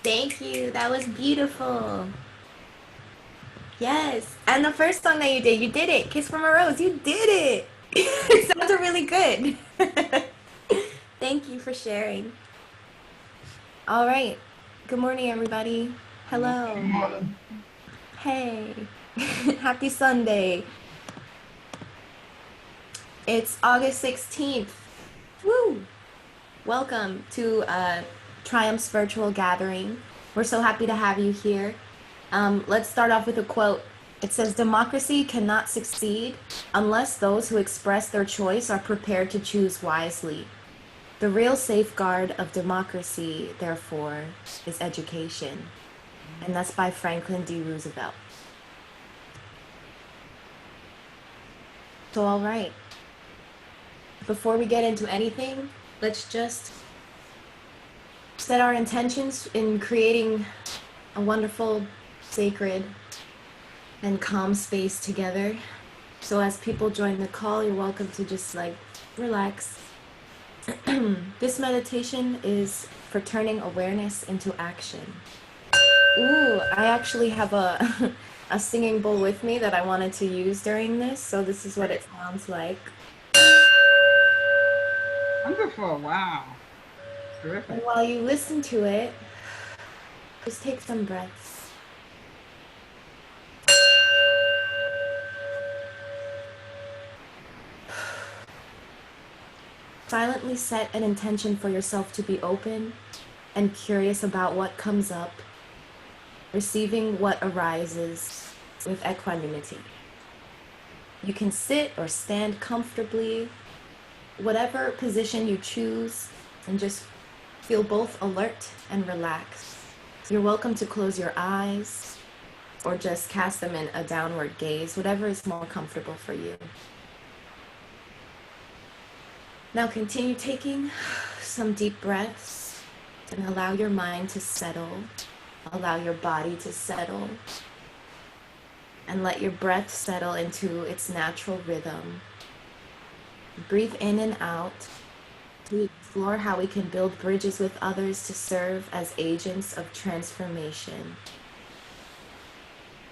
Thank you. That was beautiful. Yes. And the first song that you did it. Kiss from a Rose. You did it. It sounded really good. Thank you for sharing. All right. Good morning, everybody. Hello. Hey. Happy Sunday. It's August 16th. Woo! Welcome to Triumph's virtual gathering. We're so happy to have you here. Let's start off with a quote. It says, "Democracy cannot succeed unless those who express their choice are prepared to choose wisely. The real safeguard of democracy, therefore, is education." And that's by Franklin D. Roosevelt. So, all right. Before we get into anything, let's just set our intentions in creating a wonderful, sacred, and calm space together. So as people join the call, you're welcome to just like relax. This meditation is for turning awareness into action. Ooh, I actually have a a singing bowl with me that I wanted to use during this, so this is what it sounds like. Wonderful. Wow. And Terrific. while you listen to it, just take some breaths. Silently set an intention for yourself to be open and curious about what comes up, receiving what arises with equanimity. You can sit or stand comfortably, whatever position you choose, and just feel both alert and relaxed. You're welcome to close your eyes or just cast them in a downward gaze, whatever is more comfortable for you. Now continue taking some deep breaths and allow your mind to settle, allow your body to settle, and let your breath settle into its natural rhythm. Breathe in and out to explore how we can build bridges with others to serve as agents of transformation.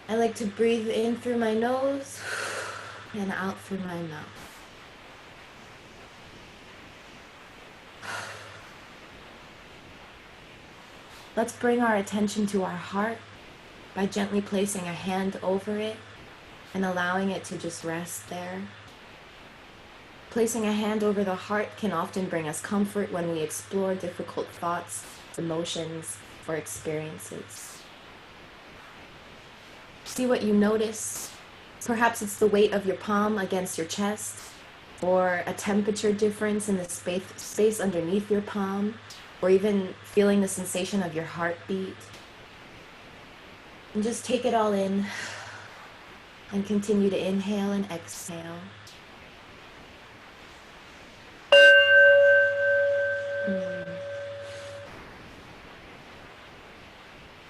I like to breathe in through my nose and out through my mouth. Let's bring our attention to our heart by gently placing a hand over it and allowing it to just rest there. Placing a hand over the heart can often bring us comfort when we explore difficult thoughts, emotions, or experiences. See what you notice. Perhaps it's the weight of your palm against your chest, or a temperature difference in the space underneath your palm, or even feeling the sensation of your heartbeat. And just take it all in and continue to inhale and exhale.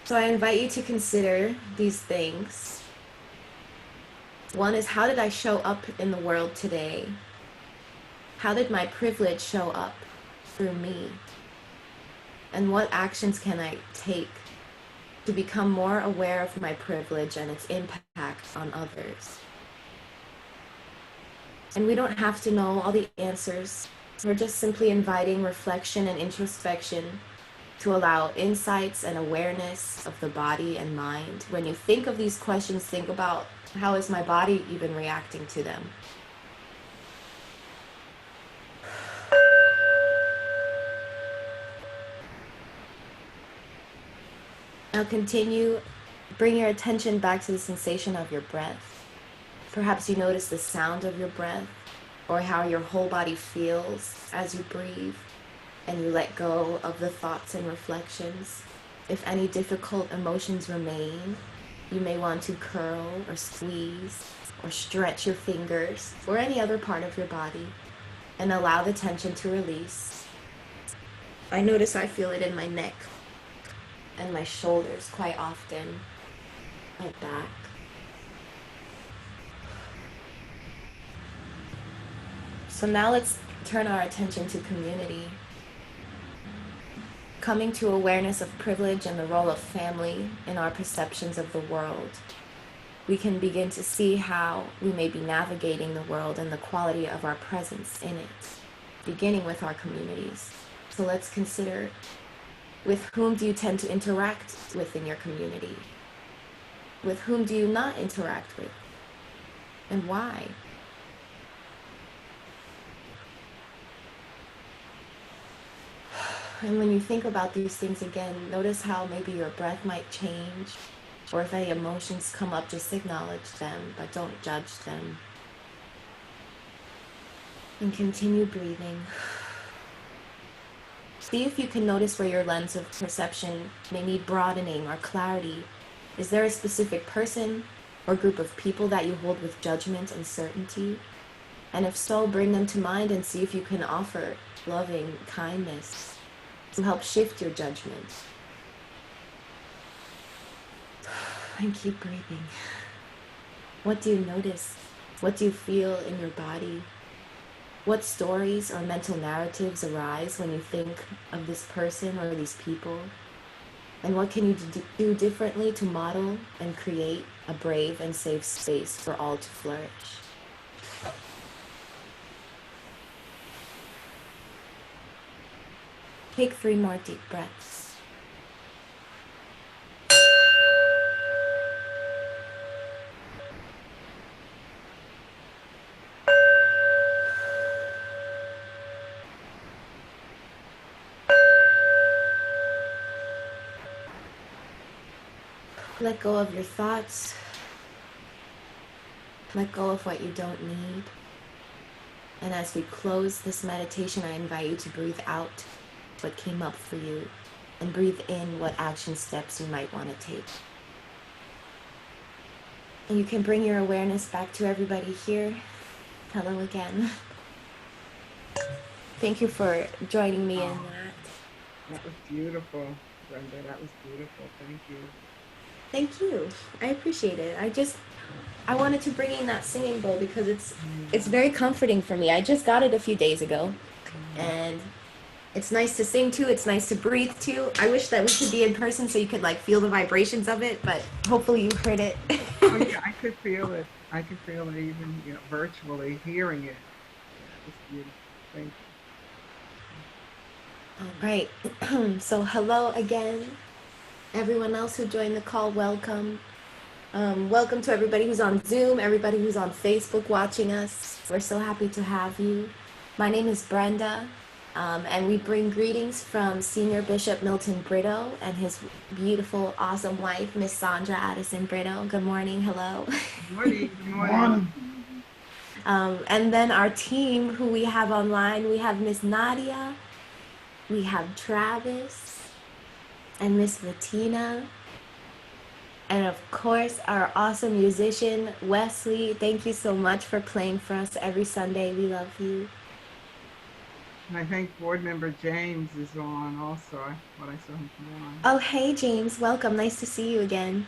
So I invite you to consider these things. One is, how did I show up in the world today? How did my privilege show up through me? And what actions can I take to become more aware of my privilege and its impact on others? And we don't have to know all the answers. We're just simply inviting reflection and introspection to allow insights and awareness of the body and mind. When you think of these questions, think about, how is my body even reacting to them? Now continue, bring your attention back to the sensation of your breath. Perhaps you notice the sound of your breath or how your whole body feels as you breathe and you let go of the thoughts and reflections. If any difficult emotions remain, you may want to curl or squeeze or stretch your fingers or any other part of your body and allow the tension to release. I notice I feel it in my neck and my shoulders quite often, my back. So now let's turn our attention to community. coming to awareness of privilege and the role of family in our perceptions of the world, we can begin to see how we may be navigating the world and the quality of our presence in it, beginning with our communities. So let's consider, with whom do you tend to interact with in your community? With whom do you not interact with? And why? And when you think about these things again, notice how maybe your breath might change, or if any emotions come up, just acknowledge them, but don't judge them. And continue breathing. See if you can notice where your lens of perception may need broadening or clarity. Is there a specific person or group of people that you hold with judgment and certainty? And if so, bring them to mind and see if you can offer loving kindness to help shift your judgment. And keep breathing. What do you notice? What do you feel in your body? What stories or mental narratives arise when you think of this person or these people? And what can you do differently to model and create a brave and safe space for all to flourish? Take 3 more deep breaths. Let go of your thoughts. Let go of what you don't need. And as we close this meditation, I invite you to breathe out what came up for you and breathe in what action steps you might want to take. And you can bring your awareness back to everybody here. Hello again. Thank you for joining me in that. That was beautiful, Brenda. That was beautiful. Thank you. Thank you. I appreciate it. I wanted to bring in that singing bowl because it's very comforting for me. I just got it a few days ago, and it's nice to sing to. It's nice to breathe to. I wish that we could be in person so you could like feel the vibrations of it, but hopefully you heard it. Oh yeah, I could feel it. I could feel it even, virtually hearing it. Yeah, it's beautiful. Thank All right. So hello again. Everyone else who joined the call, welcome. Welcome to everybody who's on Zoom, everybody who's on Facebook watching us. We're so happy to have you. My name is Brenda, and we bring greetings from Senior Bishop Milton Brito and his beautiful, awesome wife, Miss Sandra Addison Brito. Good morning. Hello. you. Good morning. Good morning. And then our team who we have online, we have Miss Nadia, we have Travis, and Miss Latina. And of course, our awesome musician, Wesley. Thank you so much for playing for us every Sunday. We love you. And I think board member James is on also. I thought I saw him come on. Oh, hey, James. Welcome. Nice to see you again.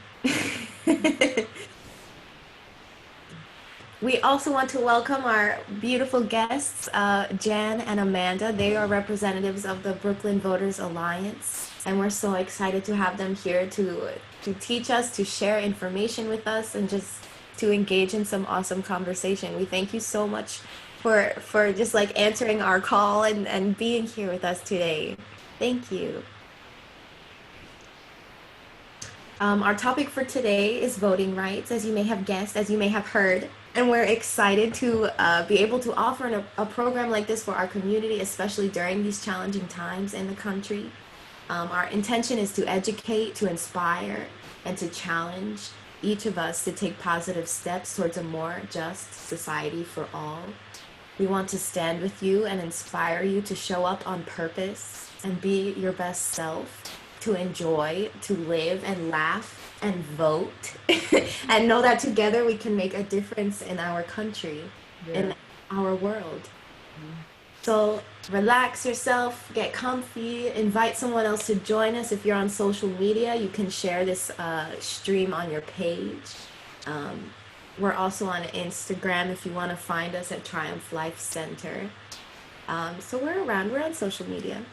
We also want to welcome our beautiful guests, Jan and Amanda. They are representatives of the Brooklyn Voters Alliance, and we're so excited to have them here to teach us, to share information with us, and just to engage in some awesome conversation. We thank you so much for just like answering our call and being here with us today. Thank you. Our topic for today is voting rights, as you may have guessed, as you may have heard. And we're excited to be able to offer a program like this for our community, especially during these challenging times in the country. Our intention is to educate, to inspire, and to challenge each of us to take positive steps towards a more just society for all. We want to stand with you and inspire you to show up on purpose and be your best self, to enjoy, to live and laugh and vote, and know that together we can make a difference in our country, in our world. So relax yourself, get comfy, invite someone else to join us. If you're on social media, you can share this stream on your page. We're also on Instagram if you want to find us at Triumph Life Center. So we're around, we're on social media.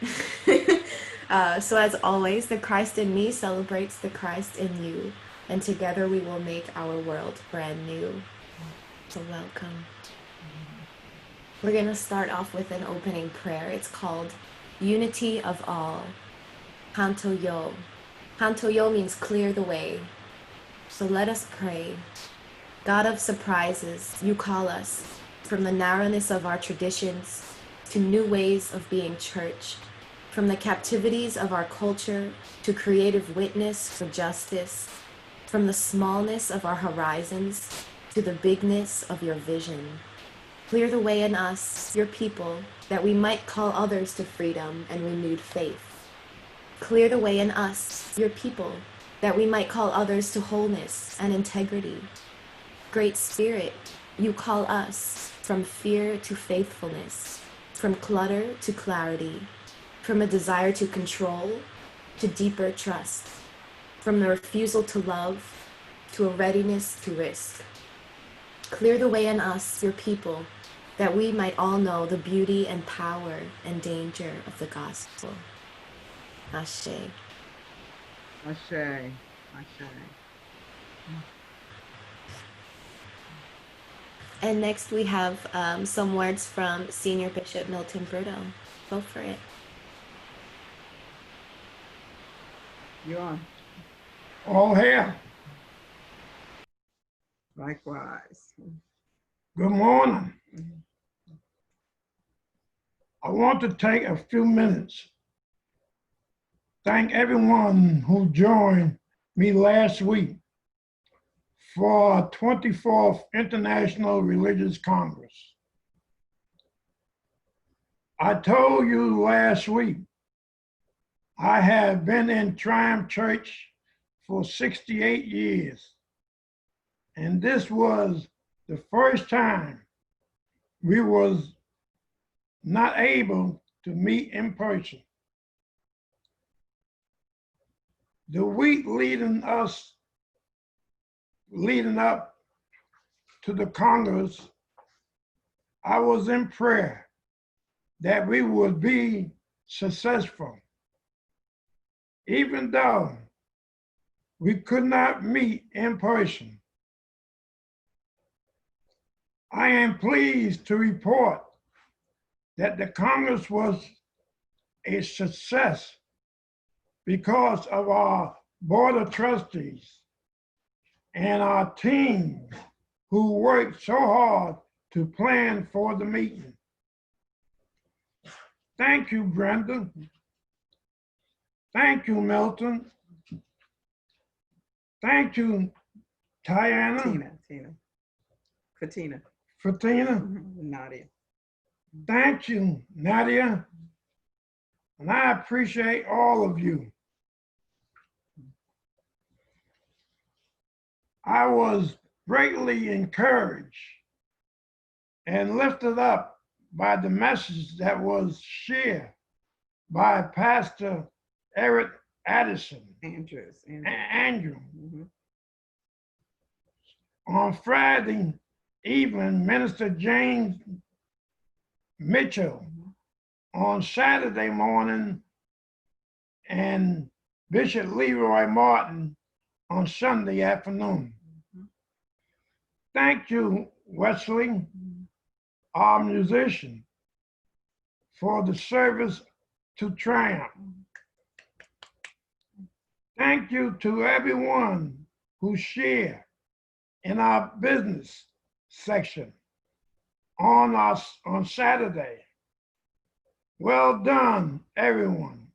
So as always, the Christ in me celebrates the Christ in you, and together we will make our world brand new. So welcome. We're going to start off with an opening prayer. It's called Unity of All. Hanto Yo. Hanto Yo means clear the way. So let us pray. God of surprises, you call us from the narrowness of our traditions to new ways of being church, from the captivities of our culture to creative witness for justice, from the smallness of our horizons to the bigness of your vision. Clear the way in us, your people, that we might call others to freedom and renewed faith. Clear the way in us, your people, that we might call others to wholeness and integrity. Great Spirit, you call us from fear to faithfulness, from clutter to clarity, from a desire to control to deeper trust, from the refusal to love to a readiness to risk. Clear the way in us, your people, that we might all know the beauty and power and danger of the gospel. Ashe. Ashe. Ashe. And next we have some words from Senior Bishop Milton Brito. Go for it. You're on. All hail. Likewise. Good morning. I want to take a few minutes. Thank everyone who joined me last week for our 24th International Religious Congress. I told you last week I have been in Triumph Church for 68 years, and this was the first time we was not able to meet in person. The week leading up to the Congress, I was in prayer that we would be successful. Even though we could not meet in person, I am pleased to report that the Congress was a success because of our board of trustees and our team who worked so hard to plan for the meeting. Thank you, Brenda. Thank you, Milton. Thank you, Tiana. Fatina. Fatina. Nadia. Thank you, Nadia. And I appreciate all of you. I was greatly encouraged and lifted up by the message that was shared by Pastor Eric Addison. Andrew. On Friday evening, Minister James Mitchell. On Saturday morning, and Bishop Leroy Martin on Sunday afternoon. Thank you, Wesley, our musician, for the service to Triumph. Thank you to everyone who shared in our business section on Saturday. Well done, everyone.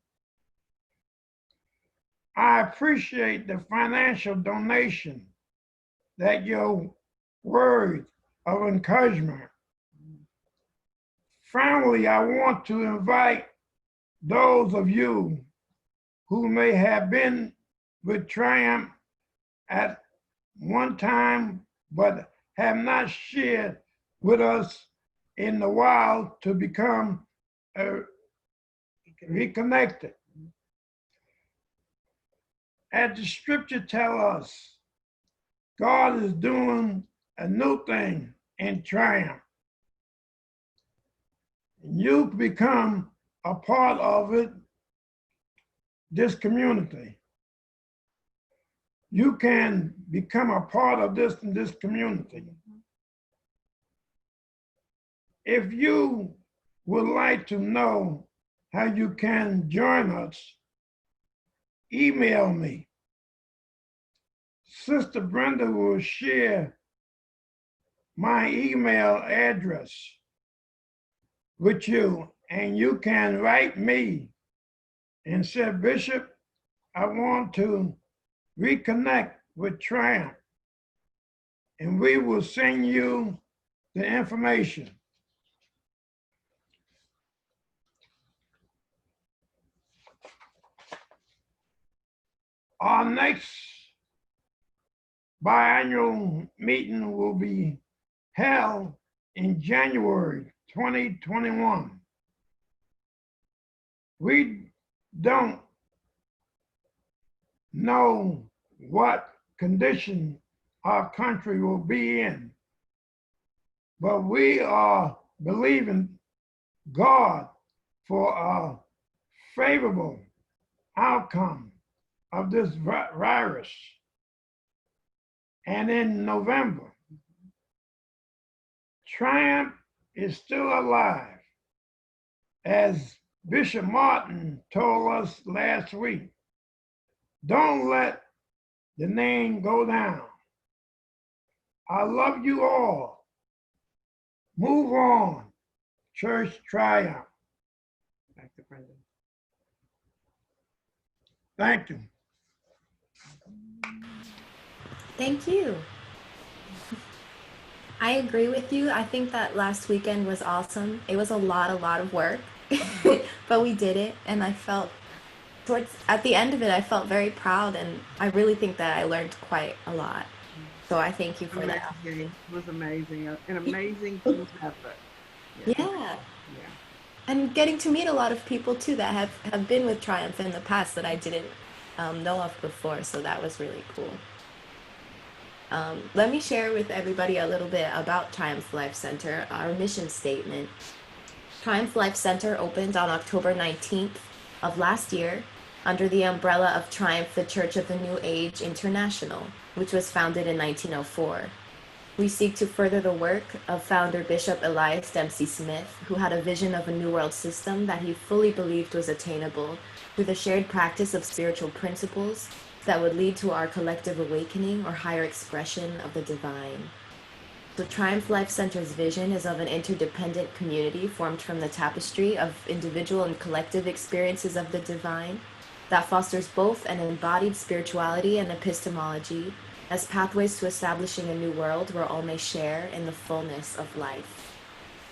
I appreciate the financial donation that your word of encouragement. Finally, I want to invite those of you who may have been with Triumph at one time but have not shared with us in the wild to become reconnected. As the scripture tells us, God is doing a new thing in Triumph. You become a part of it this community. You can become a part of this in this community. If you would like to know how you can join us, email me. Sister Brenda will share my email address with you, and you can write me and say, Bishop, I want to reconnect with Triumph, and we will send you the information. Our next biannual meeting will be held in January 2021. We don't know what condition our country will be in, but we are believing God for a favorable outcome of this virus. And in November, Triumph is still alive. As Bishop Martin told us last week, don't let the name go down. I love you all. Move on, Church Triumph. Back to Brenda. Thank you. Thank you. I agree with you. I think that last weekend was awesome. It was a lot of work, but we did it. And I felt at the end of it, I felt very proud. And I really think that I learned quite a lot. So I thank you for that. It was amazing. An amazing team effort. Yeah. And getting to meet a lot of people too that have been with Triumph in the past that I didn't know of before. So that was really cool. Let me share with everybody a little bit about Triumph Life Center, our mission statement. Triumph Life Center opened on October 19th of last year under the umbrella of Triumph the Church of the New Age International, which was founded in 1904. We seek to further the work of founder Bishop Elias Dempsey Smith, who had a vision of a New World system that he fully believed was attainable through the shared practice of spiritual principles that would lead to our collective awakening or higher expression of the divine. The Triumph Life Center's vision is of an interdependent community formed from the tapestry of individual and collective experiences of the divine that fosters both an embodied spirituality and epistemology as pathways to establishing a new world where all may share in the fullness of life.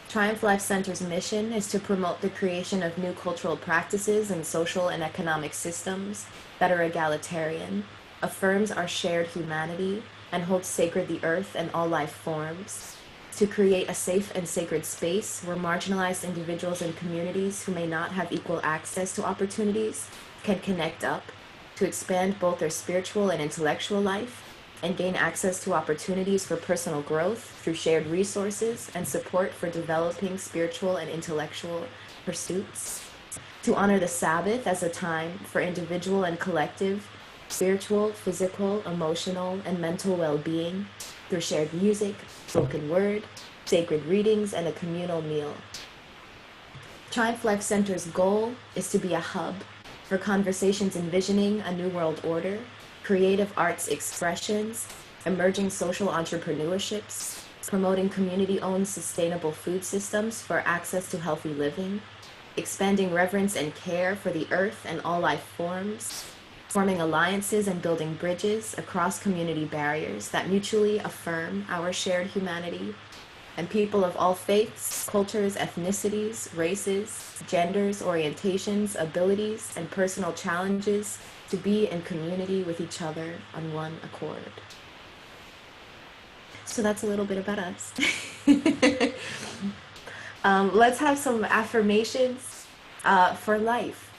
Triumph Life Center's mission is to promote the creation of new cultural practices and social and economic systems that are egalitarian, affirms our shared humanity, and holds sacred the earth and all life forms, to create a safe and sacred space where marginalized individuals and communities who may not have equal access to opportunities can connect up, to expand both their spiritual and intellectual life, and gain access to opportunities for personal growth through shared resources and support for developing spiritual and intellectual pursuits, to honor the Sabbath as a time for individual and collective spiritual, physical, emotional, and mental well-being through shared music, spoken word, sacred readings, and a communal meal. Triumph Life Center's goal is to be a hub for conversations envisioning a new world order, creative arts expressions, emerging social entrepreneurships, promoting community-owned sustainable food systems for access to healthy living, expanding reverence and care for the earth and all life forms, forming alliances and building bridges across community barriers that mutually affirm our shared humanity, and people of all faiths, cultures, ethnicities, races, genders, orientations, abilities, and personal challenges to be in community with each other on one accord. So that's a little bit about us. Let's have some affirmations for life.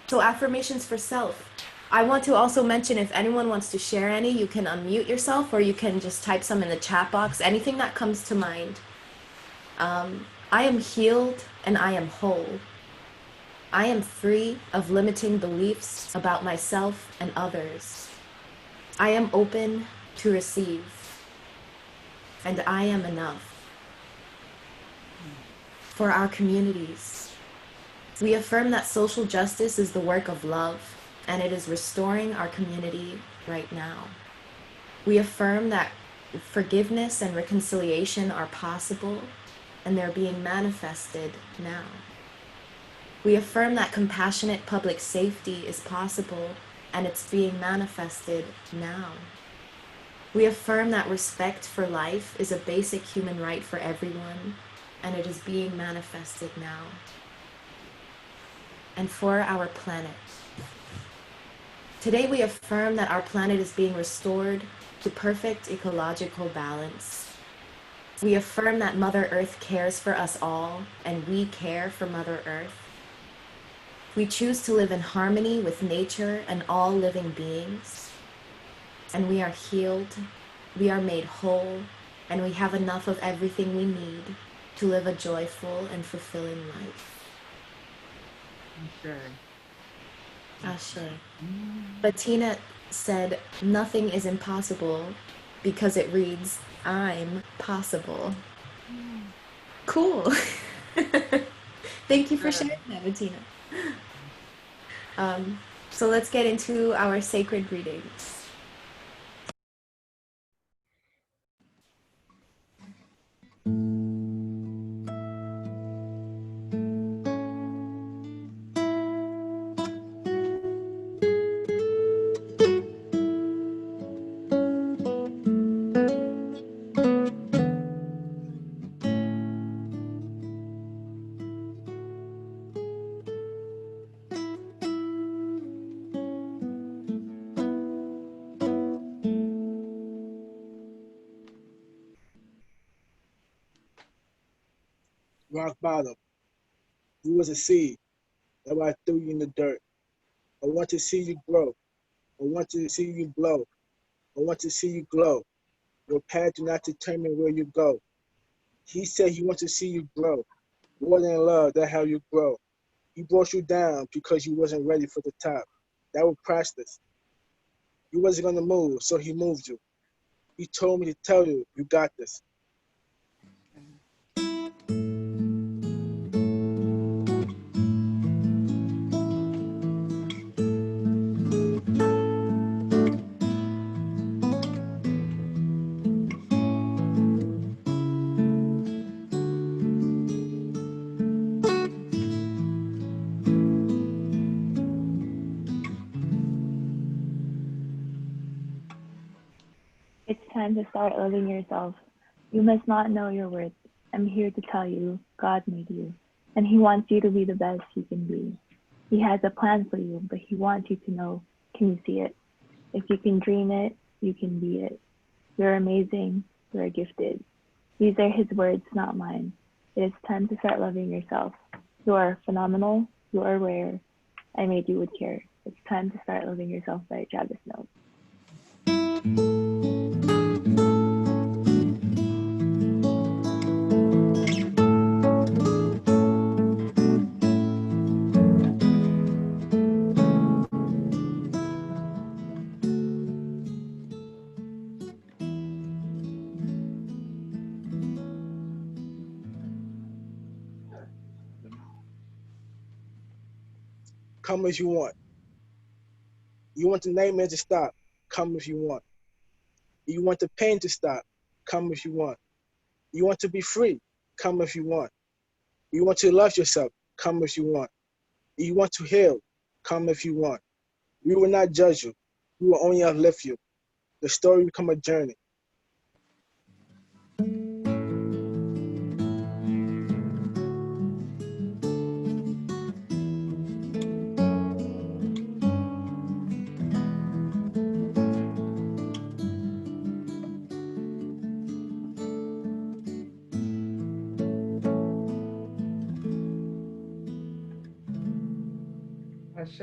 So affirmations for self. I want to also mention, if anyone wants to share any, you can unmute yourself or you can just type some in the chat box, anything that comes to mind. I am healed and I am whole. I am free of limiting beliefs about myself and others. I am open to receive, and I am enough. For our communities, we affirm that social justice is the work of love, and it is restoring our community right now. We affirm that forgiveness and reconciliation are possible, and they're being manifested now. We affirm that compassionate public safety is possible, and it's being manifested now. We affirm that respect for life is a basic human right for everyone, and it is being manifested now. And for our planet, today we affirm that our planet is being restored to perfect ecological balance. We affirm that Mother Earth cares for us all, and we care for Mother Earth. We choose to live in harmony with nature and all living beings. And we are healed, we are made whole, and we have enough of everything we need to live a joyful and fulfilling life. Okay. Ashe. Bettina said, nothing is impossible because it reads, I'm possible. Cool. Thank you for sharing that, Bettina. So let's get into our sacred readings. Rock bottom. You was a seed. That's why I threw you in the dirt. I want to see you grow. I want to see you blow. I want to see you glow. Your path do not determine where you go. He said he wants to see you grow. More than love, that's how you grow. He brought you down because you wasn't ready for the top. That was priceless. You wasn't gonna move, so he moved you. He told me to tell you, you got this. It's time to start loving yourself. You must not know your worth. I'm here to tell you, God made you, and He wants you to be the best you can be. He has a plan for you, but He wants you to know, can you see it? If you can dream it, you can be it. You're amazing. You're gifted. These are His words, not mine. It is time to start loving yourself. You are phenomenal. You are rare. I made you with care. It's time to start loving yourself by Travis Note. Come if you want. You want the nightmare to stop. Come if you want. You want the pain to stop. Come if you want. You want to be free. Come if you want. You want to love yourself. Come if you want. You want to heal. Come if you want. We will not judge you. We will only uplift you. The story become a journey. Ashe.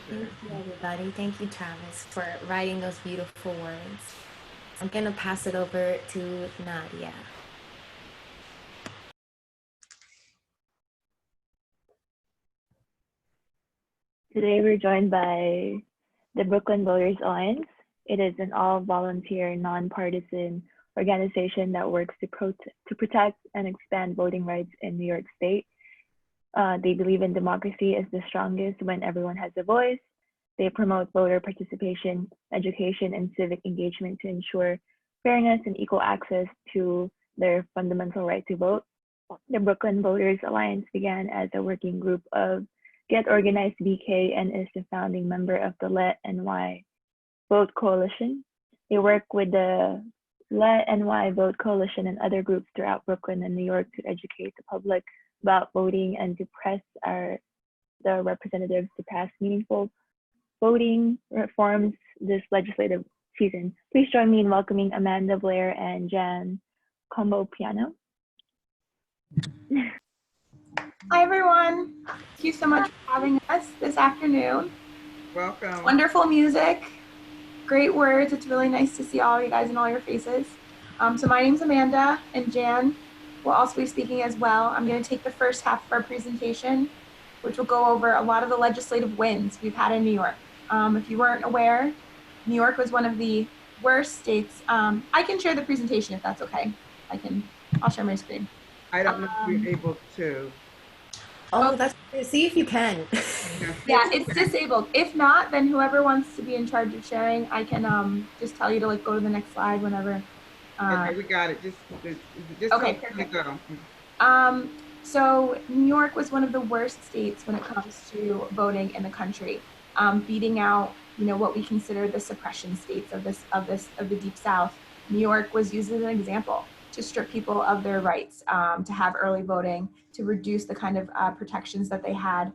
Thank you, everybody. Thank you, Travis, for writing those beautiful words. I'm going to pass it over to Nadia. Today we're joined by the Brooklyn Voters Alliance. It is an all-volunteer, nonpartisan organization that works to protect and expand voting rights in New York State. They believe in democracy is the strongest when everyone has a voice. They promote voter participation, education, and civic engagement to ensure fairness and equal access to their fundamental right to vote. The Brooklyn Voters Alliance began as a working group of Get Organized BK and is the founding member of the Let NY Vote Coalition. They work with the Let NY Vote Coalition and other groups throughout Brooklyn and New York to educate the public about voting and to press the representatives to pass meaningful voting reforms this legislative season. Please join me in welcoming Amanda Blair and Jan Combo-Piano. Hi, everyone. Thank you so much for having us this afternoon. Welcome. Wonderful music, great words. It's really nice to see all you guys and all your faces. So my name's Amanda, and Jan will also be speaking as well. I'm going to take the first half of our presentation, which will go over a lot of the legislative wins we've had in New York. If you weren't aware, New York was one of the worst states. I can share the presentation if that's okay. I'll share my screen. I don't know if you're able to. Oh, that's great. See if you can. Yeah, it's disabled. If not, then whoever wants to be in charge of sharing, I can just tell you to go to the next slide whenever. Okay, we got it. Just okay, perfect. Go. So New York was one of the worst states when it comes to voting in the country, beating out what we consider the suppression states of the Deep South. New York was used as an example to strip people of their rights to have early voting, to reduce the kind of protections that they had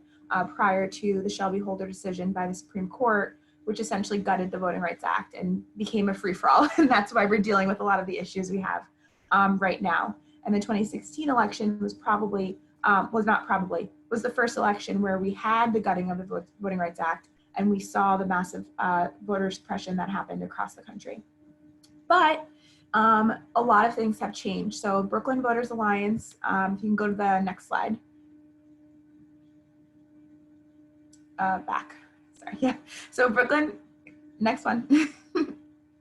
prior to the Shelby Holder decision by the Supreme Court, which essentially gutted the Voting Rights Act and became a free-for-all. And that's why we're dealing with a lot of the issues we have right now. And the 2016 election was was the first election where we had the gutting of the Voting Rights Act, and we saw the massive voter suppression that happened across the country. But a lot of things have changed. So Brooklyn Voters Alliance, if you can go to the next slide. Back, sorry, yeah. So Brooklyn, next one.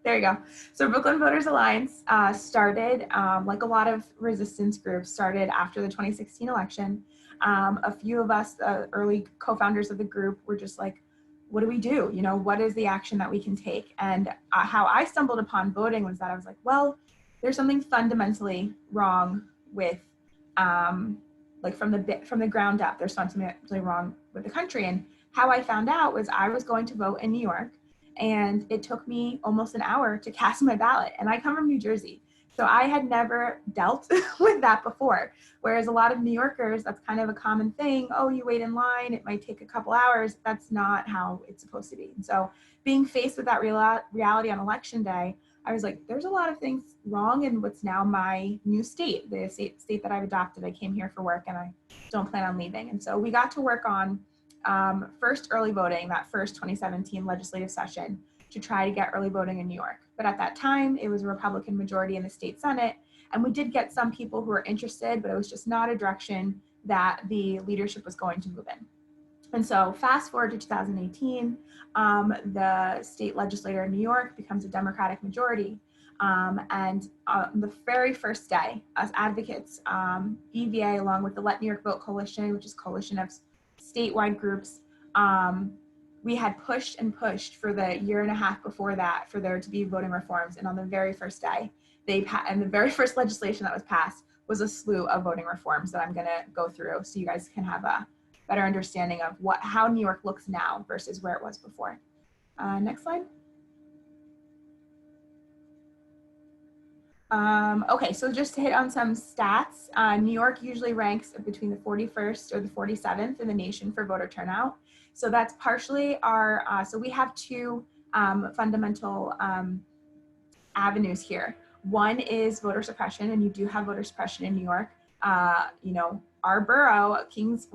There you go. So Brooklyn Voters Alliance started, like a lot of resistance groups, started after the 2016 election. A few of us, early co-founders of the group, were just like, what do we do? What is the action that we can take? And how I stumbled upon voting was that I was like, well, there's something fundamentally wrong with, from the ground up, there's something fundamentally wrong with the country. And how I found out was I was going to vote in New York, and it took me almost an hour to cast my ballot. And I come from New Jersey, so I had never dealt with that before. Whereas a lot of New Yorkers, that's kind of a common thing. Oh, you wait in line, it might take a couple hours. That's not how it's supposed to be. And so being faced with that reality on election day, I was like, there's a lot of things wrong in what's now my new state, the state that I've adopted. I came here for work and I don't plan on leaving. And so we got to work on first early voting, that first 2017 legislative session, to try to get early voting in New York. But at that time, it was a Republican majority in the state Senate. And we did get some people who were interested, but it was just not a direction that the leadership was going to move in. And so fast forward to 2018, the state legislature in New York becomes a Democratic majority. And the very first day, us advocates, BVA, along with the Let New York Vote Coalition, which is a coalition of statewide groups, we had pushed and pushed for the year and a half before that for there to be voting reforms. And on the very first day, and the very first legislation that was passed was a slew of voting reforms that I'm going to go through so you guys can have a better understanding of how New York looks now versus where it was before. Next slide. Okay, so just to hit on some stats, New York usually ranks between the 41st or the 47th in the nation for voter turnout. So that's partially so we have two fundamental avenues here. One is voter suppression, and you do have voter suppression in New York. Our borough, Kings,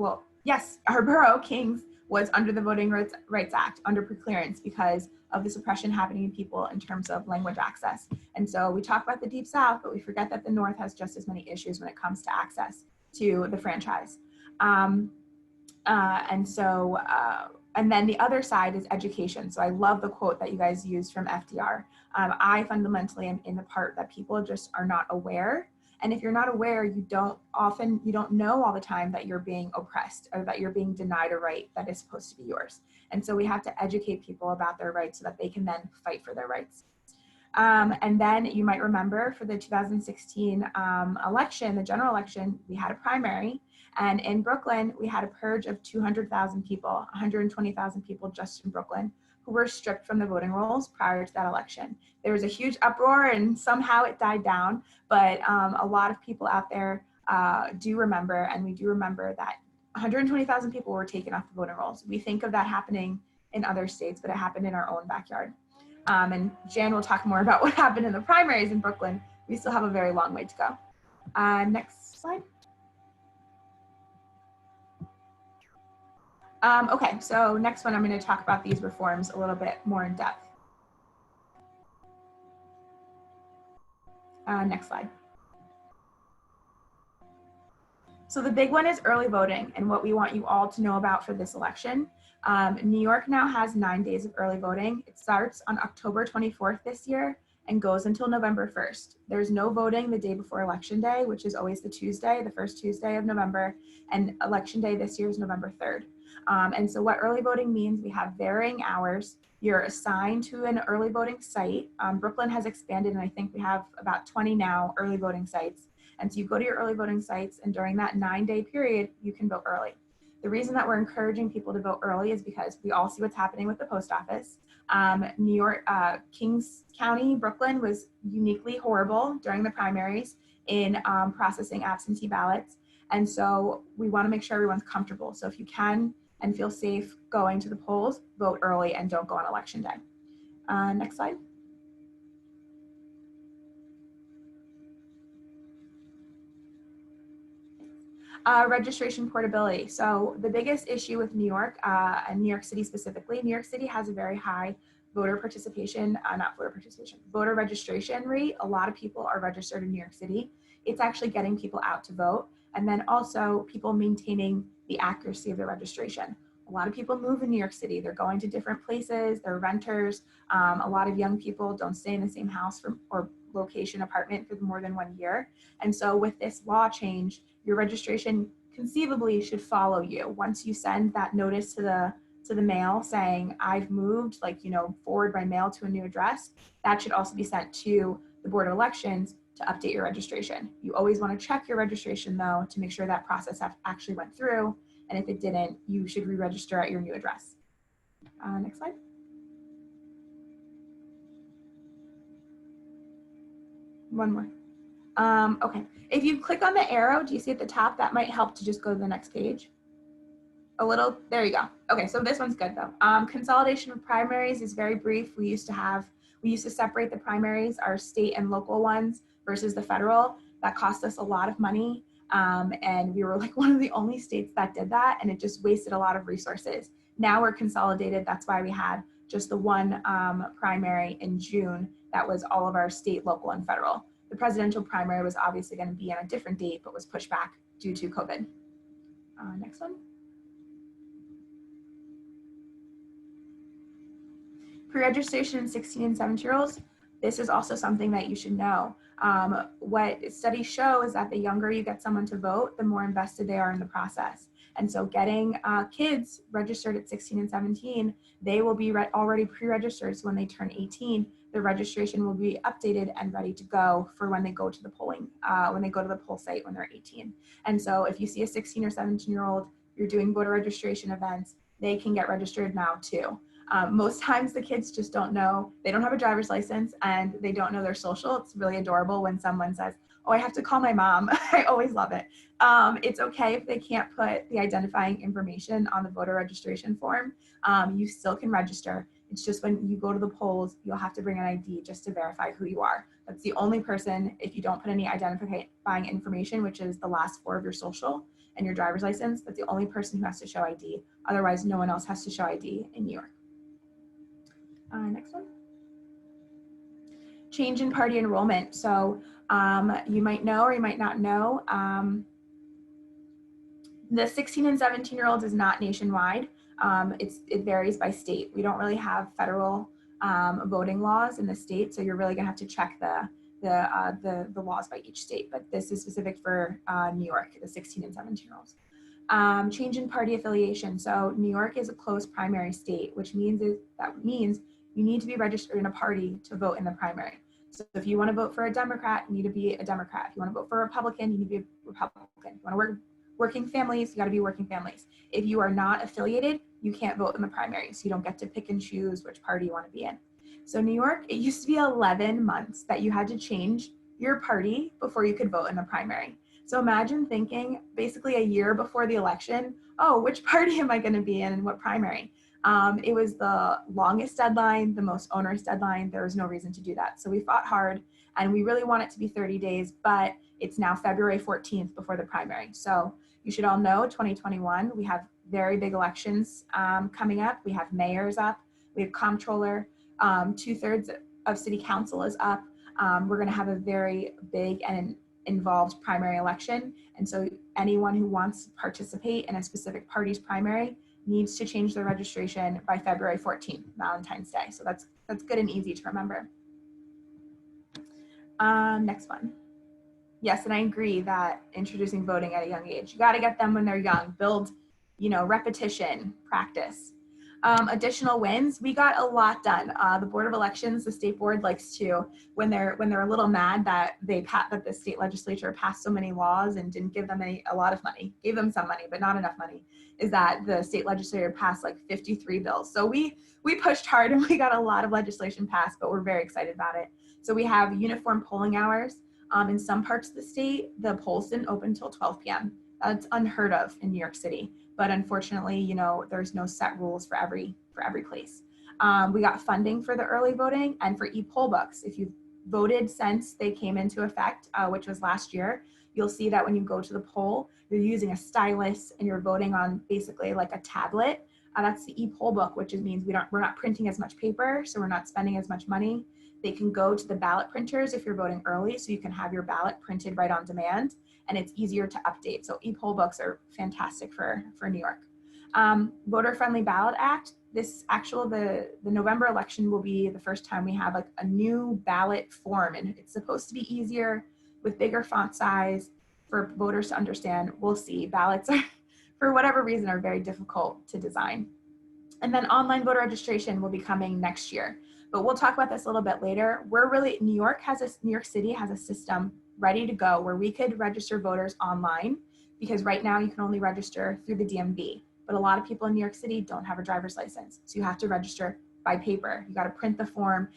was under the Voting Rights Act, under preclearance, because of the suppression happening in people in terms of language access. And so we talk about the Deep South, but we forget that the North has just as many issues when it comes to access to the franchise. And so And then the other side is education. So I love the quote that you guys used from FDR. I fundamentally am in the part that people just are not aware. And if you're not aware, you don't know all the time that you're being oppressed or that you're being denied a right that is supposed to be yours. And so we have to educate people about their rights so that they can then fight for their rights. And then you might remember for the 2016 election, the general election, we had a primary. And in Brooklyn, we had a purge of 200,000 people, 120,000 people just in Brooklyn, who were stripped from the voting rolls prior to that election. There was a huge uproar and somehow it died down, but a lot of people out there do remember, and we do remember that 120,000 people were taken off the voting rolls. We think of that happening in other states, but it happened in our own backyard. And Jan will talk more about what happened in the primaries in Brooklyn. We still have a very long way to go. Next slide. Okay, so next one, I'm going to talk about these reforms a little bit more in depth. Next slide. So the big one is early voting and what we want you all to know about for this election. New York now has 9 days of early voting. It starts on October 24th this year and goes until November 1st. There's no voting the day before Election Day, which is always the Tuesday, the first Tuesday of November, and Election Day this year is November 3rd. And so what early voting means, we have varying hours. You're assigned to an early voting site. Brooklyn has expanded, and I think we have about 20 now early voting sites. And so you go to your early voting sites, and during that 9-day period, you can vote early. The reason that we're encouraging people to vote early is because we all see what's happening with the post office. New York, Kings County, Brooklyn was uniquely horrible during the primaries in processing absentee ballots. And so we want to make sure everyone's comfortable. So if you can and feel safe going to the polls, vote early and don't go on Election Day. Next slide. Registration portability. So the biggest issue with New York and New York City specifically, New York City has a very high voter participation, voter registration rate. A lot of people are registered in New York City. It's actually getting people out to vote. And then also people maintaining the accuracy of their registration. A lot of people move in New York City. They're going to different places, they're renters. A lot of young people don't stay in the same house or location apartment for more than 1 year. And so with this law change, your registration conceivably should follow you. Once you send that notice to the mail saying I've moved, like, forward by mail to a new address, that should also be sent to the Board of Elections to update your registration. You always want to check your registration though to make sure that process actually went through. And if it didn't, you should re-register at your new address. Next slide. One more. Okay, if you click on the arrow, do you see at the top, that might help to just go to the next page? A little, there you go. Okay, so this one's good though. Consolidation of primaries is very brief. We used to separate the primaries, our state and local ones versus the federal. That cost us a lot of money. And we were like one of the only states that did that, and it just wasted a lot of resources. Now we're consolidated. That's why we had just the one primary in June. That was all of our state, local, and federal. The presidential primary was obviously going to be on a different date, but was pushed back due to COVID. Next one. Pre-registration in 16 and 17-year-olds. This is also something that you should know. What studies show is that the younger you get someone to vote, the more invested they are in the process. And so getting kids registered at 16 and 17, they will be already pre-registered. So when they turn 18, the registration will be updated and ready to go for when they go to the polling, when they go to the poll site when they're 18. And so if you see a 16 or 17-year-old, you're doing voter registration events, they can get registered now too. Most times the kids just don't know, they don't have a driver's license and they don't know their social. It's really adorable when someone says, oh, I have to call my mom. I always love it. It's okay if they can't put the identifying information on the voter registration form. You still can register. It's just when you go to the polls, you'll have to bring an ID just to verify who you are. That's the only person, if you don't put any identifying information, which is the last 4 of your social and your driver's license, that's the only person who has to show ID. Otherwise, no one else has to show ID in New York. Next one. Change in party enrollment. So you might know or you might not know, the 16 and 17-year-olds is not nationwide. It varies by state. We don't really have federal voting laws in the state, so you're really gonna have to check the laws by each state. But this is specific for New York, the 16 and 17-year-olds. Change in party affiliation. So New York is a closed primary state, which means you need to be registered in a party to vote in the primary. So if you want to vote for a Democrat, you need to be a Democrat. If you want to vote for a Republican, you need to be a Republican. If you want to work working families, you got to be working families. If you are not affiliated, you can't vote in the primary. So you don't get to pick and choose which party you want to be in. So New York, it used to be 11 months that you had to change your party before you could vote in the primary. So imagine thinking basically a year before the election, oh, which party am I going to be in and what primary? It was the longest deadline, the most onerous deadline. There was no reason to do that. So we fought hard and we really want it to be 30 days, but it's now February 14th before the primary. So you should all know 2021, we have very big elections coming up. We have mayors up, we have comptroller, 2/3 of city council is up. We're gonna have a very big and involved primary election. And so anyone who wants to participate in a specific party's primary needs to change their registration by February 14th, Valentine's Day. So that's good and easy to remember. Next one. Yes, and I agree that introducing voting at a young age, you got to get them when they're young, build, repetition, practice. Additional wins, we got a lot done. The Board of Elections, the state board likes to, when they're a little mad that that the state legislature passed so many laws and didn't give them a lot of money, gave them some money, but not enough money, is that the state legislature passed like 53 bills. So we pushed hard and we got a lot of legislation passed, but we're very excited about it. So we have uniform polling hours. In some parts of the state, the polls didn't open until 12 p.m. That's unheard of in New York City. But unfortunately, there's no set rules for every place. We got funding for the early voting and for e-poll books. If you've voted since they came into effect, which was last year, you'll see that when you go to the poll, you're using a stylus and you're voting on basically like a tablet. That's the e-poll book, which means we're not printing as much paper, so we're not spending as much money. They can go to the ballot printers if you're voting early, so you can have your ballot printed right on demand, and it's easier to update. So e-poll books are fantastic for New York. Voter-friendly ballot act. The November election will be the first time we have a new ballot form, and it's supposed to be easier with bigger font size for voters to understand. We'll see. Ballots are, for whatever reason, are very difficult to design. And then online voter registration will be coming next year. But we'll talk about this a little bit later. New York City has a system ready to go where we could register voters online, because right now you can only register through the DMV. But a lot of people in New York City don't have a driver's license. So you have to register by paper. You got to print the form.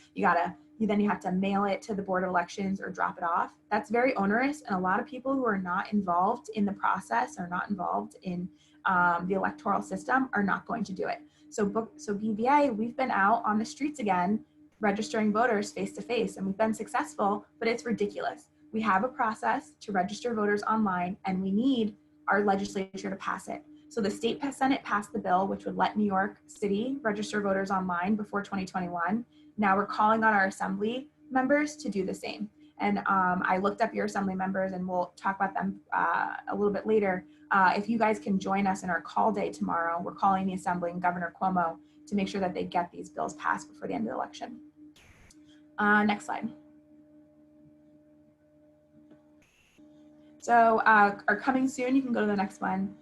Then you have to mail it to the Board of Elections or drop it off. That's very onerous. And a lot of people who are not involved in the process or not involved in the electoral system are not going to do it. So BVA, we've been out on the streets again, registering voters face to face, and we've been successful, but it's ridiculous. We have a process to register voters online, and we need our legislature to pass it. So the state Senate passed the bill, which would let New York City register voters online before 2021. Now we're calling on our assembly members to do the same. And I looked up your assembly members, and we'll talk about them a little bit later. If you guys can join us in our call day tomorrow, we're calling the assembly and Governor Cuomo to make sure that they get these bills passed before the end of the election. Next slide. So are coming soon, you can go to the next one.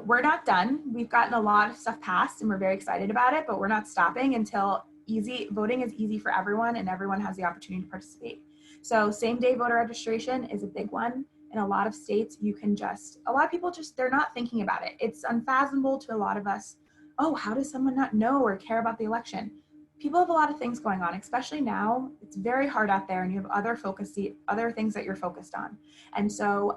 We're not done. We've gotten a lot of stuff passed and we're very excited about it, but we're not stopping until voting is easy for everyone and everyone has the opportunity to participate. So same day voter registration is a big one. In a lot of states, a lot of people they're not thinking about it. It's unfathomable to a lot of us. Oh, how does someone not know or care about the election? People have a lot of things going on, especially now. It's very hard out there and you have other things that you're focused on. And so,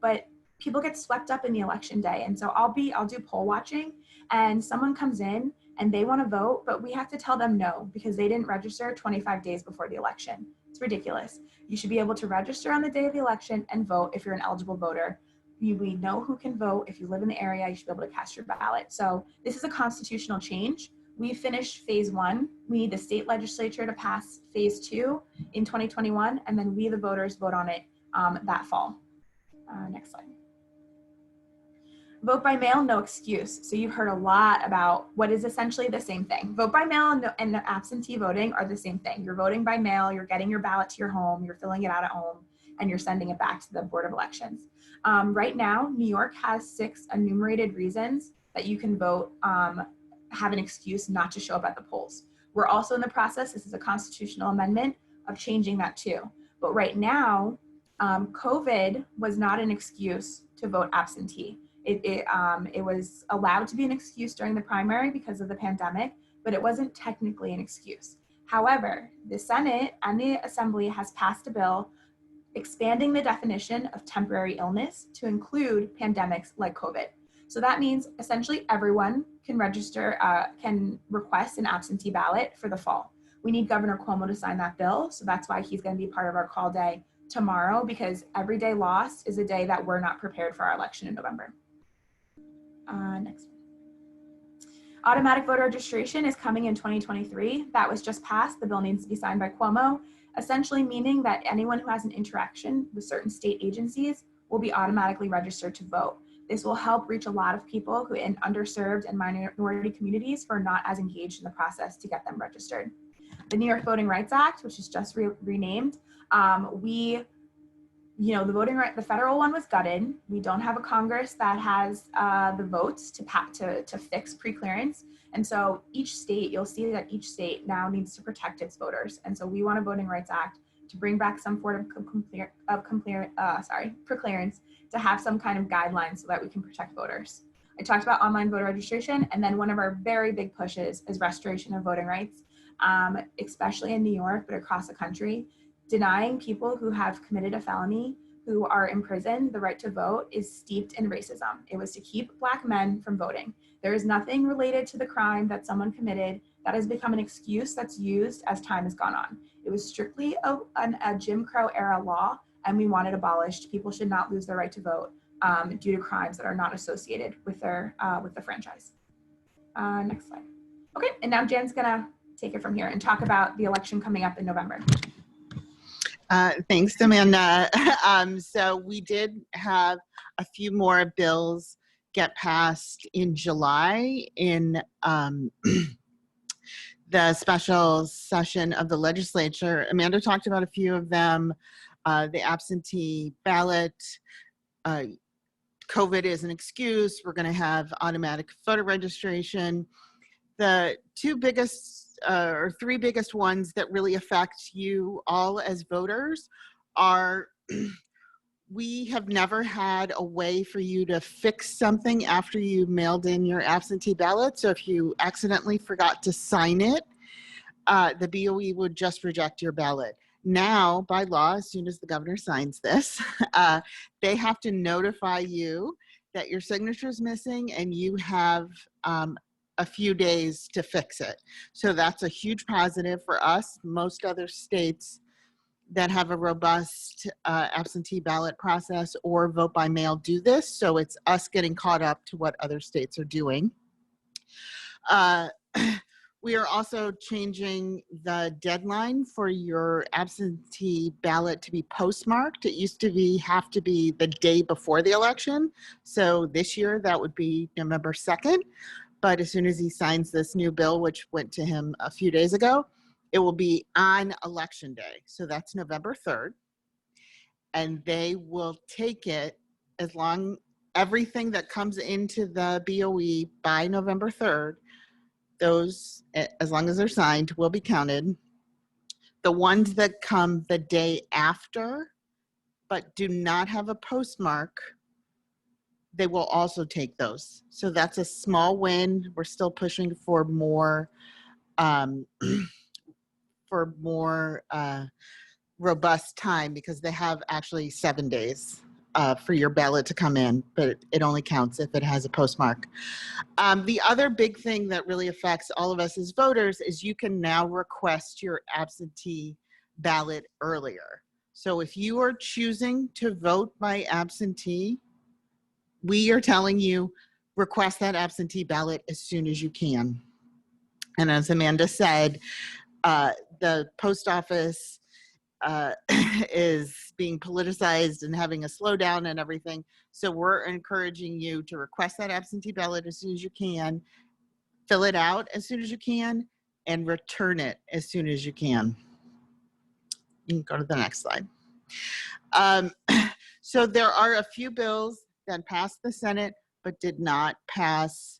but people get swept up in the election day. And so I'll do poll watching and someone comes in and they want to vote, but we have to tell them no, because they didn't register 25 days before the election. It's ridiculous. You should be able to register on the day of the election and vote if you're an eligible voter. We know who can vote. If you live in the area, you should be able to cast your ballot. So this is a constitutional change. We finished phase 1. We need the state legislature to pass phase 2 in 2021, and then we, the voters, vote on it that fall. Next slide. Vote by mail, no excuse. So you've heard a lot about what is essentially the same thing. Vote by mail and absentee voting are the same thing. You're voting by mail, you're getting your ballot to your home, you're filling it out at home, and you're sending it back to the Board of Elections. Right now, New York has 6 enumerated reasons that you can vote, have an excuse not to show up at the polls. We're also in the process, this is a constitutional amendment, of changing that too. But right now, COVID was not an excuse to vote absentee. It was allowed to be an excuse during the primary because of the pandemic, but it wasn't technically an excuse. However, the Senate and the Assembly has passed a bill expanding the definition of temporary illness to include pandemics like COVID. So that means essentially everyone can register, can request an absentee ballot for the fall. We need Governor Cuomo to sign that bill. So that's why he's going to be part of our call day tomorrow, because every day lost is a day that we're not prepared for our election in November. Next. Automatic voter registration is coming in 2023. That was just passed. The bill needs to be signed by Cuomo, essentially meaning that anyone who has an interaction with certain state agencies will be automatically registered to vote. This will help reach a lot of people who in underserved and minority communities who are not as engaged in the process to get them registered. The New York Voting Rights Act, which is just renamed, the voting right, the federal one was gutted. We don't have a Congress that has the votes to fix pre-clearance. And so each state, you'll see that each state now needs to protect its voters. And so we want a Voting Rights Act to bring back some form of pre-clearance, to have some kind of guidelines so that we can protect voters. I talked about online voter registration, and then one of our very big pushes is restoration of voting rights, especially in New York, but across the country. Denying people who have committed a felony, who are in prison, the right to vote is steeped in racism. It was to keep Black men from voting. There is nothing related to the crime that someone committed that has become an excuse that's used as time has gone on. It was strictly a Jim Crow era law, and we want it abolished. People should not lose their right to vote due to crimes that are not associated with the franchise. Next slide. Okay, and now Jen's gonna take it from here and talk about the election coming up in November. Thanks, Amanda. So we did have a few more bills get passed in July in the special session of the legislature. Amanda talked about a few of them. The absentee ballot, COVID is an excuse. We're going to have automatic voter registration. The two biggest or three biggest ones that really affect you all as voters are we have never had a way for you to fix something after you mailed in your absentee ballot. So if you accidentally forgot to sign it, the BOE would just reject your ballot. Now, by law, as soon as the governor signs this, they have to notify you that your signature is missing and you have a few days to fix it. So that's a huge positive for us. Most other states that have a robust absentee ballot process or vote by mail do this. So it's us getting caught up to what other states are doing. We are also changing the deadline for your absentee ballot to be postmarked. It used to have to be the day before the election. So this year that would be November 2nd. But as soon as he signs this new bill, which went to him a few days ago, it will be on election day. So that's November 3rd. And they will take it everything that comes into the BOE by November 3rd, those, as long as they're signed, will be counted. The ones that come the day after, but do not have a postmark, they will also take those. So that's a small win. We're still pushing for more robust time, because they have actually 7 days for your ballot to come in, but it only counts if it has a postmark. The other big thing that really affects all of us as voters is you can now request your absentee ballot earlier. So if you are choosing to vote by absentee, we are telling you, request that absentee ballot as soon as you can. And as Amanda said, the post office is being politicized and having a slowdown and everything. So we're encouraging you to request that absentee ballot as soon as you can, fill it out as soon as you can, and return it as soon as you can. You can go to the next slide. So there are a few bills that passed the Senate but did not pass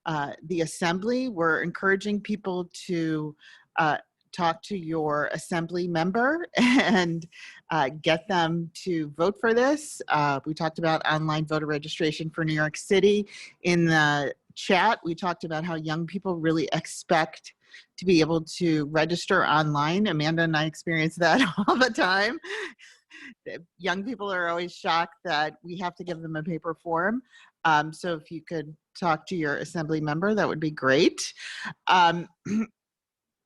the Assembly. We're encouraging people to talk to your Assembly member and get them to vote for this. We talked about online voter registration for New York City. In the chat, we talked about how young people really expect to be able to register online. Amanda and I experience that all the time. Young people are always shocked that we have to give them a paper form. So if you could talk to your Assembly member, that would be great.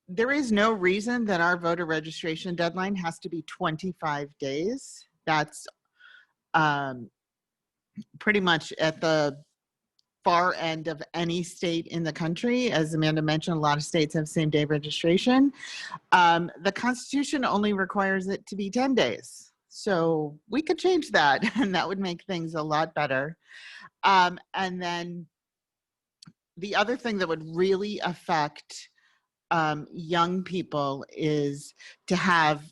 There is no reason that our voter registration deadline has to be 25 days. That's pretty much at the far end of any state in the country. As Amanda mentioned, a lot of states have same-day registration. The Constitution only requires it to be 10 days. So we could change that, and that would make things a lot better. And then the other thing that would really affect young people is to have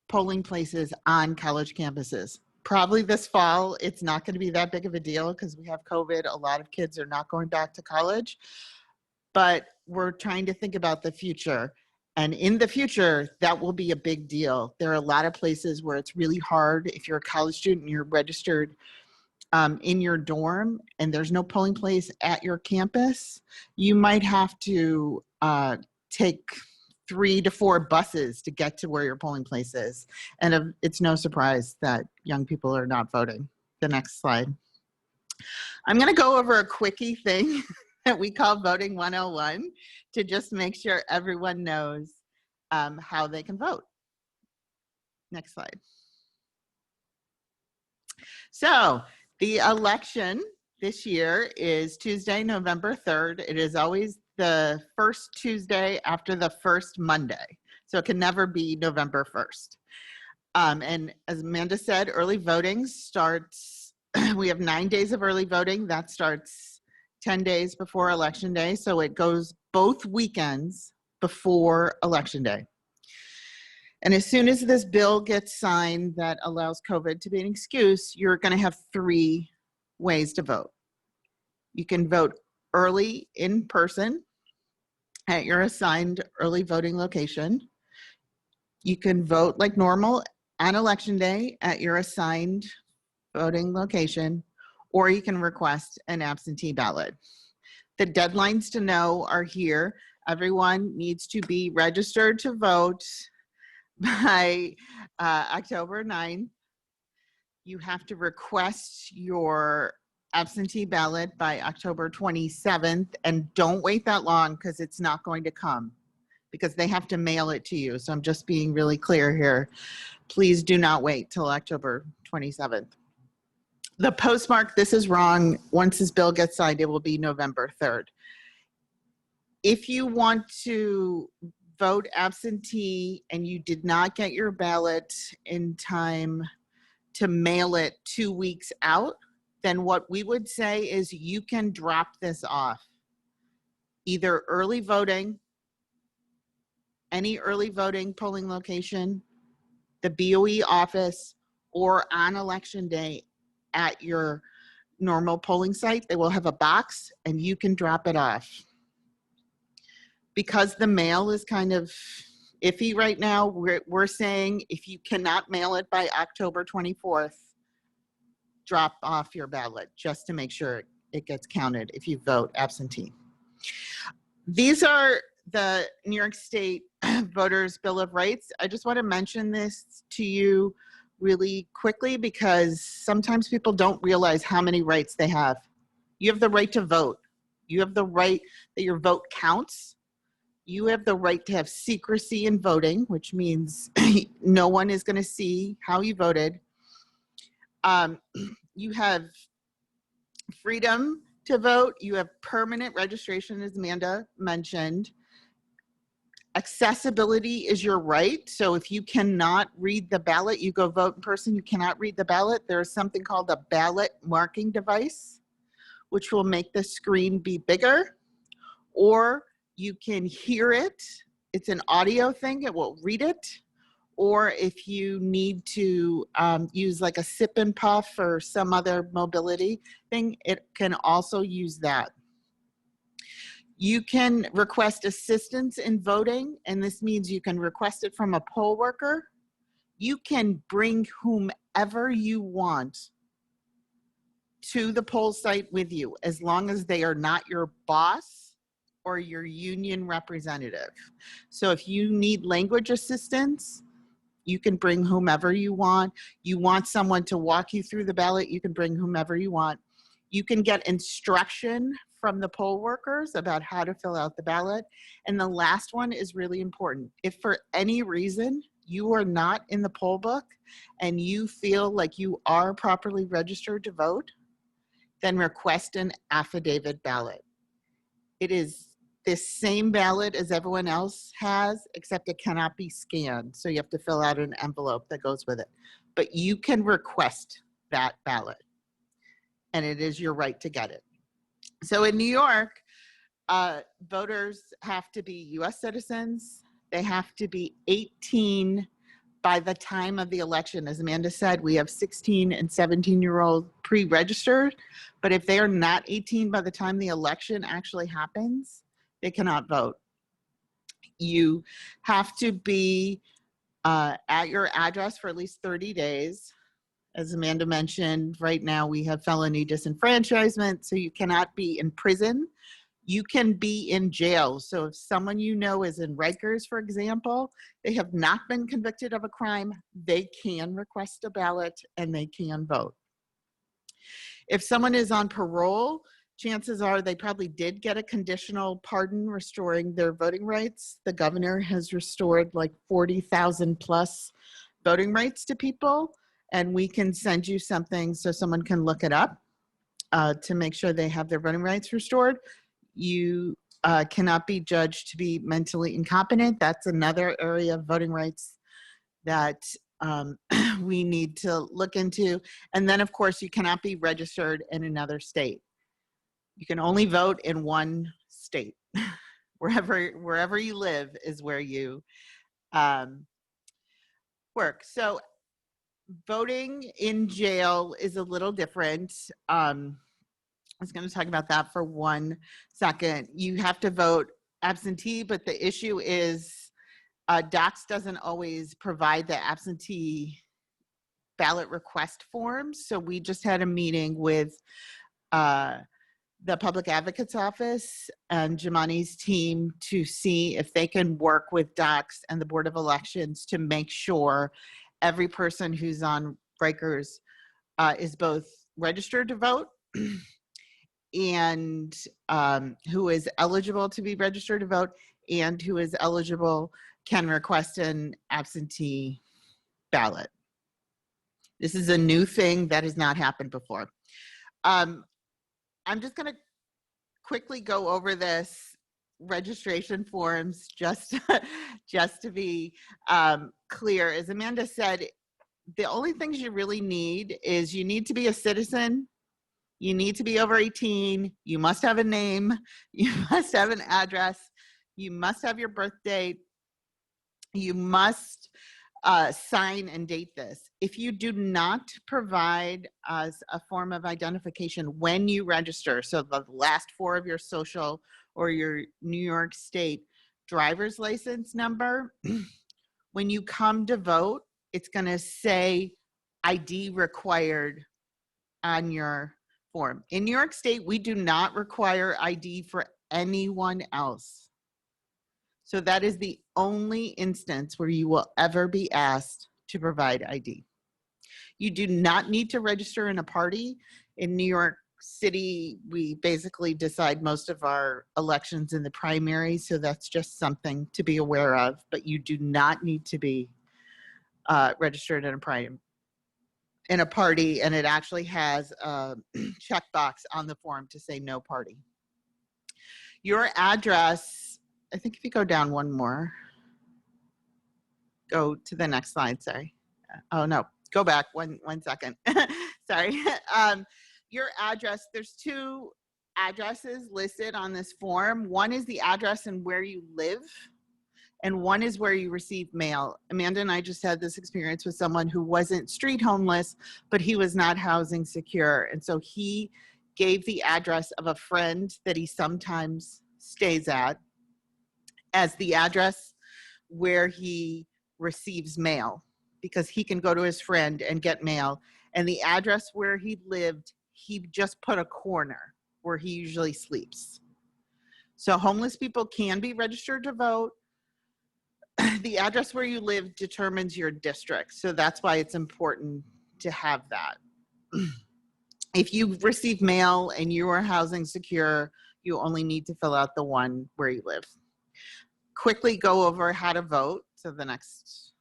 polling places on college campuses. Probably this fall, it's not going to be that big of a deal because we have COVID. A lot of kids are not going back to college, but we're trying to think about the future. And in the future, that will be a big deal. There are a lot of places where it's really hard if you're a college student and you're registered in your dorm and there's no polling place at your campus. You might have to take 3 to 4 buses to get to where your polling place is. And it's no surprise that young people are not voting. The next slide. I'm going to go over a quickie thing that we call Voting 101 to just make sure everyone knows how they can vote. Next slide. So the election this year is Tuesday, November 3rd. It is always the first Tuesday after the first Monday. So it can never be November 1st. And as Amanda said, early voting starts, we have 9 days of early voting. That starts 10 days before Election Day. So it goes both weekends before Election Day. And as soon as this bill gets signed that allows COVID to be an excuse, you're going to have 3 ways to vote. You can vote early in person at your assigned early voting location. You can vote like normal on Election Day at your assigned voting location, or you can request an absentee ballot. The deadlines to know are here. Everyone needs to be registered to vote by October 9th. You have to request your absentee ballot by October 27th, and don't wait that long because it's not going to come because they have to mail it to you. So I'm just being really clear here. Please do not wait till October 27th. The postmark, this is wrong. Once this bill gets signed, it will be November 3rd. If you want to vote absentee and you did not get your ballot in time to mail it 2 weeks out, then what we would say is you can drop this off. Either early voting, any early voting polling location, the BOE office, or on Election Day at your normal polling site. They will have a box and you can drop it off. Because the mail is kind of iffy right now, we're saying if you cannot mail it by October 24th, drop off your ballot just to make sure it gets counted if you vote absentee. These are the New York State Voters Bill of Rights. I just want to mention this to you really quickly because sometimes people don't realize how many rights they have. You have the right to vote. You have the right that your vote counts. You have the right to have secrecy in voting, which means no one is going to see how you voted. You have freedom to vote. You have permanent registration, as Amanda mentioned. Accessibility is your right. So if you cannot read the ballot, you go vote in person, you cannot read the ballot, there's something called a ballot marking device, which will make the screen be bigger, or you can hear it. It's an audio thing, it will read it. Or if you need to use like a sip and puff or some other mobility thing, it can also use that. You can request assistance in voting, and this means you can request it from a poll worker. You can bring whomever you want to the poll site with you, as long as they are not your boss or your union representative. So if you need language assistance, you can bring whomever you want. You want someone to walk you through the ballot, you can bring whomever you want. You can get instruction from the poll workers about how to fill out the ballot. And the last one is really important. If for any reason you are not in the poll book and you feel like you are properly registered to vote, then request an affidavit ballot. It is this same ballot as everyone else has, except it cannot be scanned. So you have to fill out an envelope that goes with it. But you can request that ballot, and it is your right to get it. So in New York, voters have to be US citizens. They have to be 18 by the time of the election. As Amanda said, we have 16 and 17-year-old pre-registered, but if they are not 18 by the time the election actually happens, they cannot vote. You have to be at your address for at least 30 days. As Amanda mentioned, right now we have felony disenfranchisement, so you cannot be in prison. You can be in jail. So if someone you know is in Rikers, for example, they have not been convicted of a crime, they can request a ballot and they can vote. If someone is on parole, chances are they probably did get a conditional pardon restoring their voting rights. The governor has restored like 40,000 plus voting rights to people, and we can send you something so someone can look it up to make sure they have their voting rights restored. You cannot be judged to be mentally incompetent. That's another area of voting rights that we need to look into. And then, of course, you cannot be registered in another state. You can only vote in one state. Wherever you live is where you work. So voting in jail is a little different. I was going to talk about that for 1 second. You have to vote absentee, but the issue is Docs doesn't always provide the absentee ballot request forms. So we just had a meeting with the Public Advocate's Office and Jamani's team to see if they can work with Docs and the Board of Elections to make sure every person who's on Rikers is both registered to vote and who is eligible to be registered to vote and who is eligible can request an absentee ballot. This is a new thing that has not happened before. I'm just going to quickly go over this registration forms just to be clear. As Amanda said, the only things you really need is you need to be a citizen. You need to be over 18. You must have a name. You must have an address. You must have your birth date. You must sign and date this. If you do not provide us a form of identification when you register, so the last 4 of your social or your New York State driver's license number, when you come to vote, it's going to say ID required on your form. In New York State, we do not require ID for anyone else. So that is the only instance where you will ever be asked to provide ID. You do not need to register in a party. In New York City, we basically decide most of our elections in the primary, so that's just something to be aware of, but you do not need to be registered in a party, and it actually has a checkbox on the form to say no party. Your address I think if you go down one more, go to the next slide, sorry. Oh no, go back one second. Sorry. Your address, there's two addresses listed on this form. One is the address and where you live, and one is where you receive mail. Amanda and I just had this experience with someone who wasn't street homeless, but he was not housing secure. And so he gave the address of a friend that he sometimes stays at as the address where he receives mail, because he can go to his friend and get mail. And the address where he lived, he just put a corner where he usually sleeps. So homeless people can be registered to vote. The address where you live determines your district. So that's why it's important to have that. If you receive mail and you are housing secure, you only need to fill out the one where you live. Quickly go over how to vote. So the next,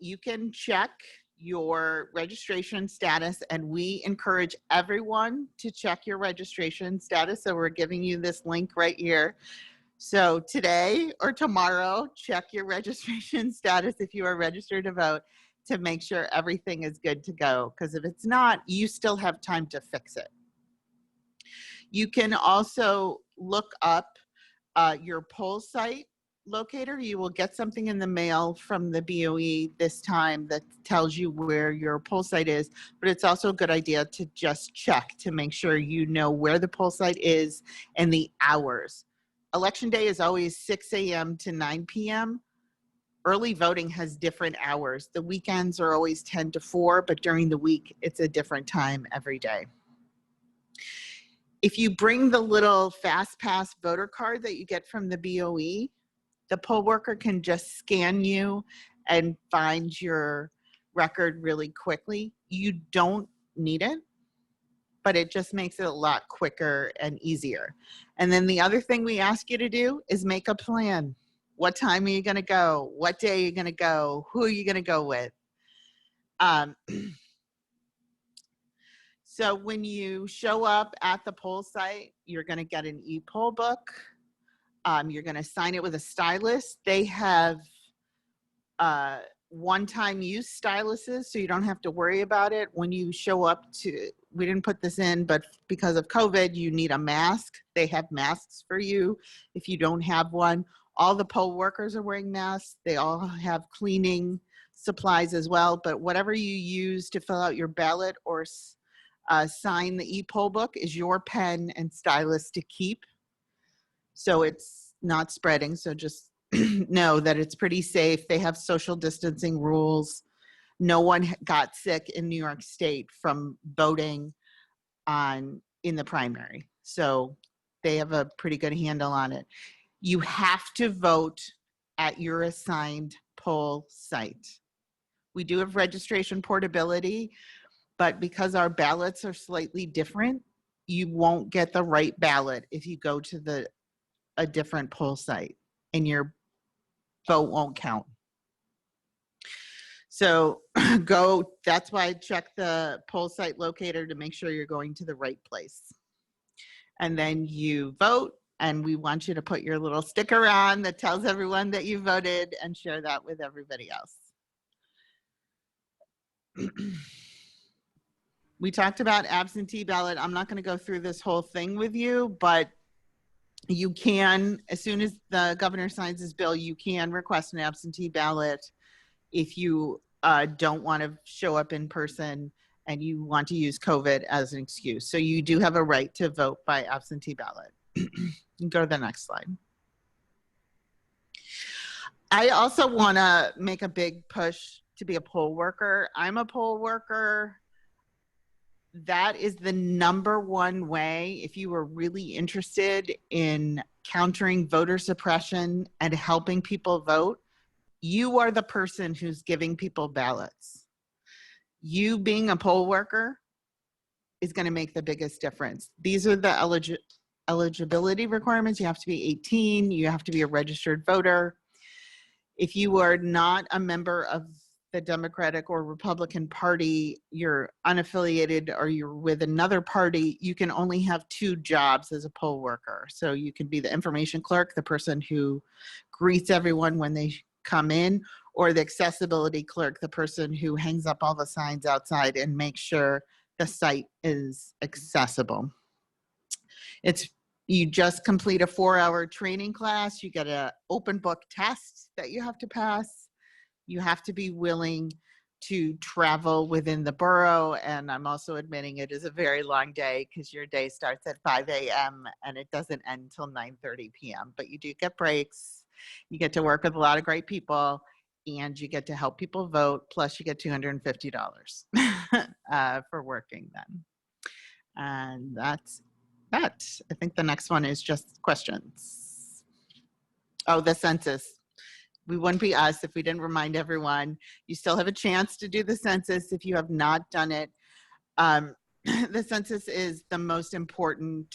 you can check your registration status, and we encourage everyone to check your registration status. So we're giving you this link right here. So today or tomorrow, check your registration status if you are registered to vote, to make sure everything is good to go. Because if it's not, you still have time to fix it. You can also look up your poll site locator. You will get something in the mail from the BOE this time that tells you where your poll site is, but it's also a good idea to just check to make sure you know where the poll site is and the hours. Election day is always 6 a.m. to 9 p.m. Early voting has different hours. The weekends are always 10 to 4, but during the week, it's a different time every day. If you bring the little Fast Pass voter card that you get from the BOE, the poll worker can just scan you and find your record really quickly. You don't need it, but it just makes it a lot quicker and easier. And then the other thing we ask you to do is make a plan. What time are you going to go? What day are you going to go? Who are you going to go with? So when you show up at the poll site, you're going to get an e-poll book. You're going to sign it with a stylus. They have one-time use styluses, so you don't have to worry about it. When you show up to, we didn't put this in, but because of COVID, you need a mask. They have masks for you if you don't have one. All the poll workers are wearing masks. They all have cleaning supplies as well, but whatever you use to fill out your ballot or sign the e-poll book is your pen and stylus to keep. So it's not spreading. So just know that it's pretty safe. They have social distancing rules. No one got sick in New York State from voting in the primary. So they have a pretty good handle on it. You have to vote at your assigned poll site. We do have registration portability, but because our ballots are slightly different, you won't get the right ballot if you go to a different poll site, and your vote won't count. So that's why I check the poll site locator to make sure you're going to the right place. And then you vote, and we want you to put your little sticker on that tells everyone that you voted and share that with everybody else. We talked about absentee ballot. I'm not going to go through this whole thing with you, but you can, as soon as the governor signs his bill, you can request an absentee ballot if you don't want to show up in person and you want to use COVID as an excuse. So you do have a right to vote by absentee ballot. You can go to the next slide. I also want to make a big push to be a poll worker. I'm a poll worker. That is the #1 way, if you were really interested in countering voter suppression and helping people vote, you are the person who's giving people ballots. You being a poll worker is going to make the biggest difference. These are the eligibility requirements. You have to be 18. You have to be a registered voter. If you are not a member of the Democratic or Republican Party, you're unaffiliated or you're with another party, you can only have 2 jobs as a poll worker. So you can be the information clerk, the person who greets everyone when they come in, or the accessibility clerk, the person who hangs up all the signs outside and makes sure the site is accessible. You just complete a 4-hour training class. You get an open book test that you have to pass. You have to be willing to travel within the borough. And I'm also admitting it is a very long day because your day starts at 5 a.m. and it doesn't end until 9:30 p.m. But you do get breaks. You get to work with a lot of great people and you get to help people vote. Plus you get $250 for working then. And that's that. I think the next one is just questions. Oh, the census. We wouldn't be us if we didn't remind everyone. You still have a chance to do the census if you have not done it. The census is the most important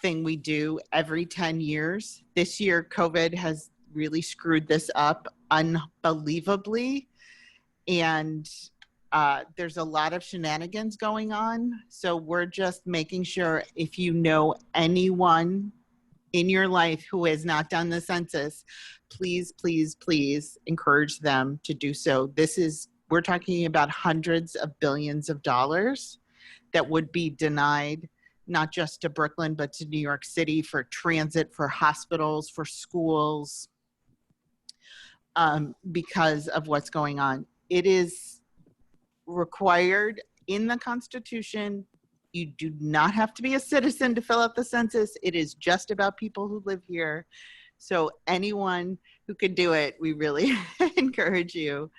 thing we do every 10 years. This year, COVID has really screwed this up unbelievably. And there's a lot of shenanigans going on. So we're just making sure if you know anyone in your life who has not done the census, please, please, please encourage them to do so. We're talking about hundreds of billions of dollars that would be denied, not just to Brooklyn, but to New York City for transit, for hospitals, for schools, because of what's going on. It is required in the Constitution. You do not have to be a citizen to fill out the census. It is just about people who live here. So anyone who could do it, we really encourage you.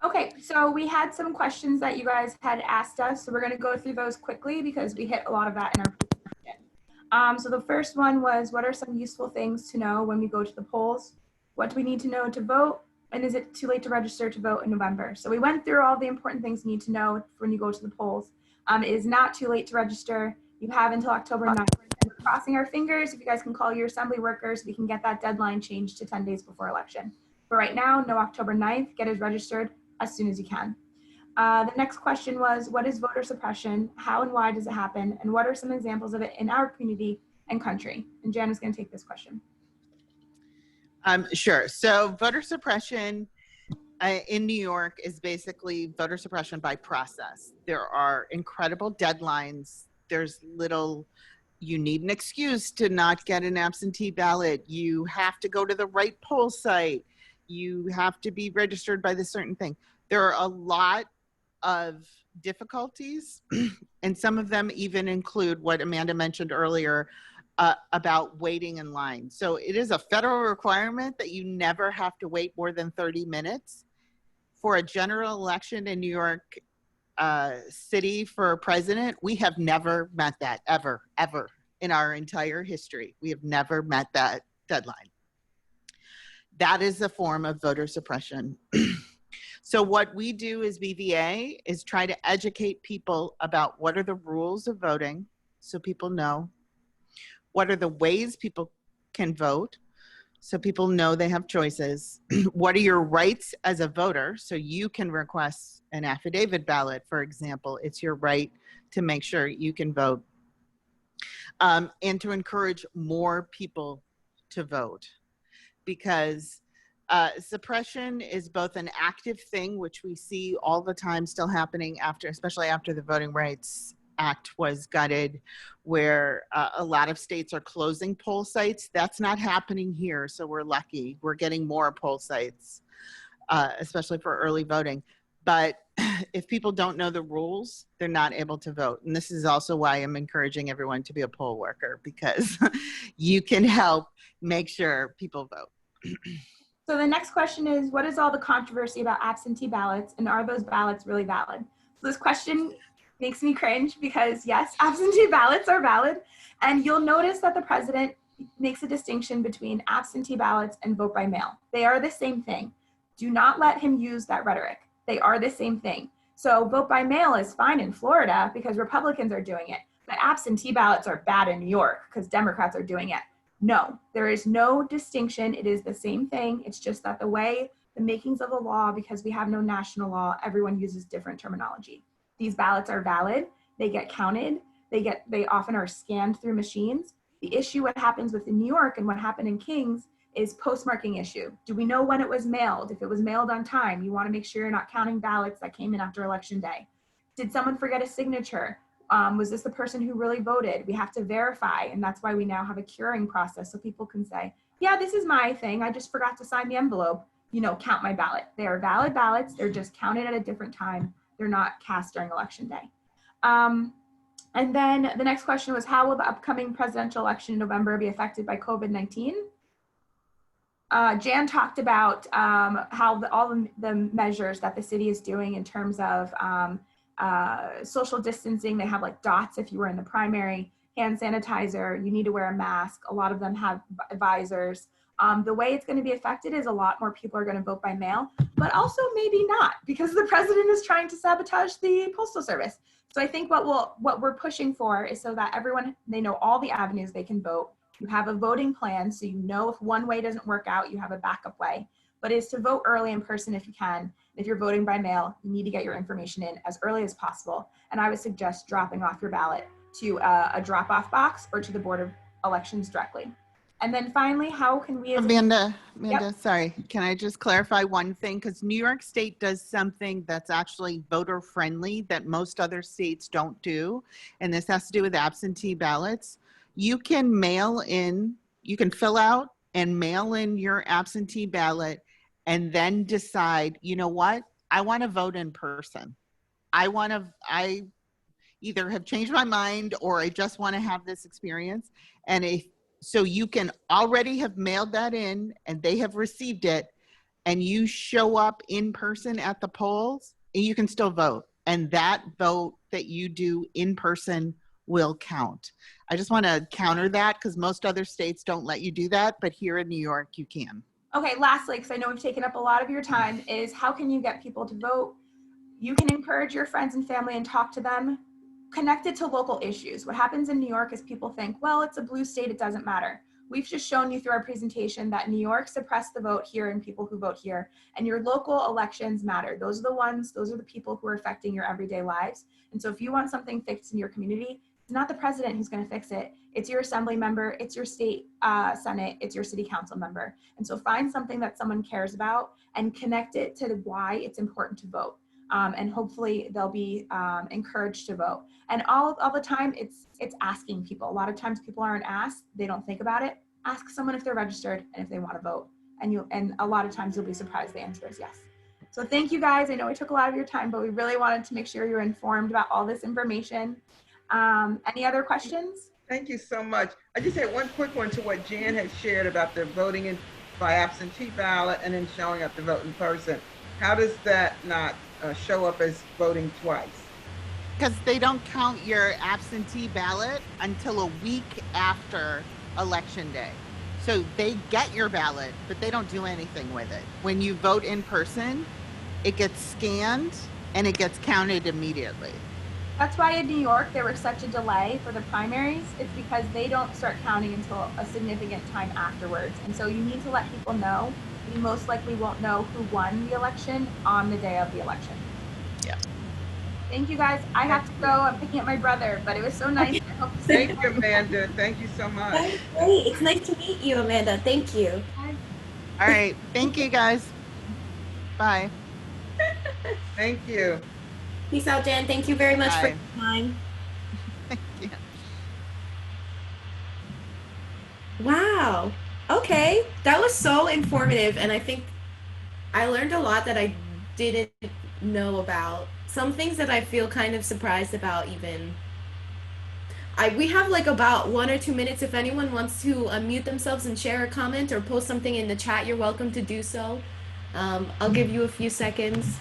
Okay, so we had some questions that you guys had asked us. So we're going to go through those quickly because we hit a lot of that in our presentation. So the first one was, what are some useful things to know when we go to the polls? What do we need to know to vote? And is it too late to register to vote in November? So we went through all the important things you need to know when you go to the polls. It is not too late to register. You have until October 9th. And we're crossing our fingers. If you guys can call your assembly workers, we can get that deadline changed to 10 days before election. But right now, no October 9th. Get it registered as soon as you can. The next question was, what is voter suppression? How and why does it happen? And what are some examples of it in our community and country? And Jan is going to take this question. Sure. So voter suppression in New York is basically voter suppression by process. There are incredible deadlines. You need an excuse to not get an absentee ballot. You have to go to the right poll site. You have to be registered by this certain thing. There are a lot of difficulties, and some of them even include what Amanda mentioned earlier about waiting in line. So it is a federal requirement that you never have to wait more than 30 minutes. For a general election in New York City for president, we have never met that, ever in our entire history. We have never met that deadline. That is a form of voter suppression. So what we do as BVA is try to educate people about what are the rules of voting so people know. What are the ways people can vote so people know they have choices? What are your rights as a voter? So you can request an affidavit ballot, for example. It's your right to make sure you can vote. And to encourage more people to vote, because suppression is both an active thing, which we see all the time still happening especially after the Voting Rights Act was gutted, where a lot of states are closing poll sites. That's not happening here, so we're lucky. We're getting more poll sites, especially for early voting. But if people don't know the rules, they're not able to vote. And this is also why I'm encouraging everyone to be a poll worker, because you can help make sure people vote. So the next question is, what is all the controversy about absentee ballots, and are those ballots really valid? So this question makes me cringe because yes, absentee ballots are valid. And you'll notice that the president makes a distinction between absentee ballots and vote by mail. They are the same thing. Do not let him use that rhetoric. They are the same thing. So vote by mail is fine in Florida because Republicans are doing it, but absentee ballots are bad in New York because Democrats are doing it. No, there is no distinction. It is the same thing. It's just that the way the makings of the law, because we have no national law, everyone uses different terminology. These ballots are valid. They get counted. They often are scanned through machines. The issue, what happens with New York and what happened in Kings, is postmarking issue. Do we know when it was mailed? If it was mailed on time, you want to make sure you're not counting ballots that came in after election day. Did someone forget a signature? Was this the person who really voted? We have to verify, and that's why we now have a curing process, so people can say, yeah, this is my thing, I just forgot to sign the envelope, count my ballot. They are valid ballots, they're just counted at a different time. They're not cast during election day. And then the next question was, how will the upcoming presidential election in November be affected by COVID-19? Jan talked about how all the measures that the city is doing in terms of social distancing. They have like dots if you were in the primary, hand sanitizer, you need to wear a mask. A lot of them have visors. The way it's going to be affected is a lot more people are going to vote by mail, but also maybe not, because the president is trying to sabotage the postal service. So I think what we're pushing for is so that everyone, they know all the avenues they can vote. You have a voting plan, so you know if one way doesn't work out, you have a backup way. But is to vote early in person if you can. If you're voting by mail, you need to get your information in as early as possible. And I would suggest dropping off your ballot to a drop-off box or to the Board of Elections directly. And then finally, how can we as Amanda, Yep. Sorry, can I just clarify one thing? Because New York State does something that's actually voter friendly that most other states don't do. And this has to do with absentee ballots. You can fill out and mail in your absentee ballot and then decide, you know what? I want to vote in person. I either have changed my mind or I just want to have this experience. And so you can already have mailed that in and they have received it, and you show up in person at the polls and you can still vote. And that vote that you do in person will count. I just want to counter that because most other states don't let you do that, but here in New York, you can. Okay, lastly, because I know we've taken up a lot of your time, is how can you get people to vote? You can encourage your friends and family and talk to them. Connect it to local issues. What happens in New York is people think, well, it's a blue state, it doesn't matter. We've just shown you through our presentation that New York suppressed the vote here and people who vote here, and your local elections matter. Those are the people who are affecting your everyday lives. And so if you want something fixed in your community, it's not the president who's going to fix it. It's your assembly member, it's your state senate, it's your city council member. And so find something that someone cares about and connect it to why it's important to vote. And hopefully they'll be encouraged to vote. And all the time, it's asking people. A lot of times people aren't asked, they don't think about it. Ask someone if they're registered and if they want to vote. And a lot of times you'll be surprised the answer is yes. So thank you guys. I know we took a lot of your time, but we really wanted to make sure you're informed about all this information. Any other questions? Thank you so much. I just had one quick one to what Jan had shared about the voting by absentee ballot and then showing up to vote in person. How does that not show up as voting twice? Because they don't count your absentee ballot until a week after election day. So they get your ballot, but they don't do anything with it. When you vote in person, it gets scanned and it gets counted immediately. That's why in New York, there was such a delay for the primaries. It's because they don't start counting until a significant time afterwards. And so you need to let people know. You most likely won't know who won the election on the day of the election. Yeah. Thank you guys. I have to go. I'm picking up my brother, but it was so nice. I hope to see Thank you, Amanda. Thank you so much. That's great. It's nice to meet you, Amanda. Thank you. All right. Thank you, guys. Bye. Thank you. Peace out, Jen. Thank you very much for Bye. your time. Thank you. Wow. Okay. That was so informative. And I think I learned a lot that I didn't know about. Some things that I feel kind of surprised about even. We have like about 1 or 2 minutes. If anyone wants to unmute themselves and share a comment or post something in the chat, you're welcome to do so. I'll give you a few seconds.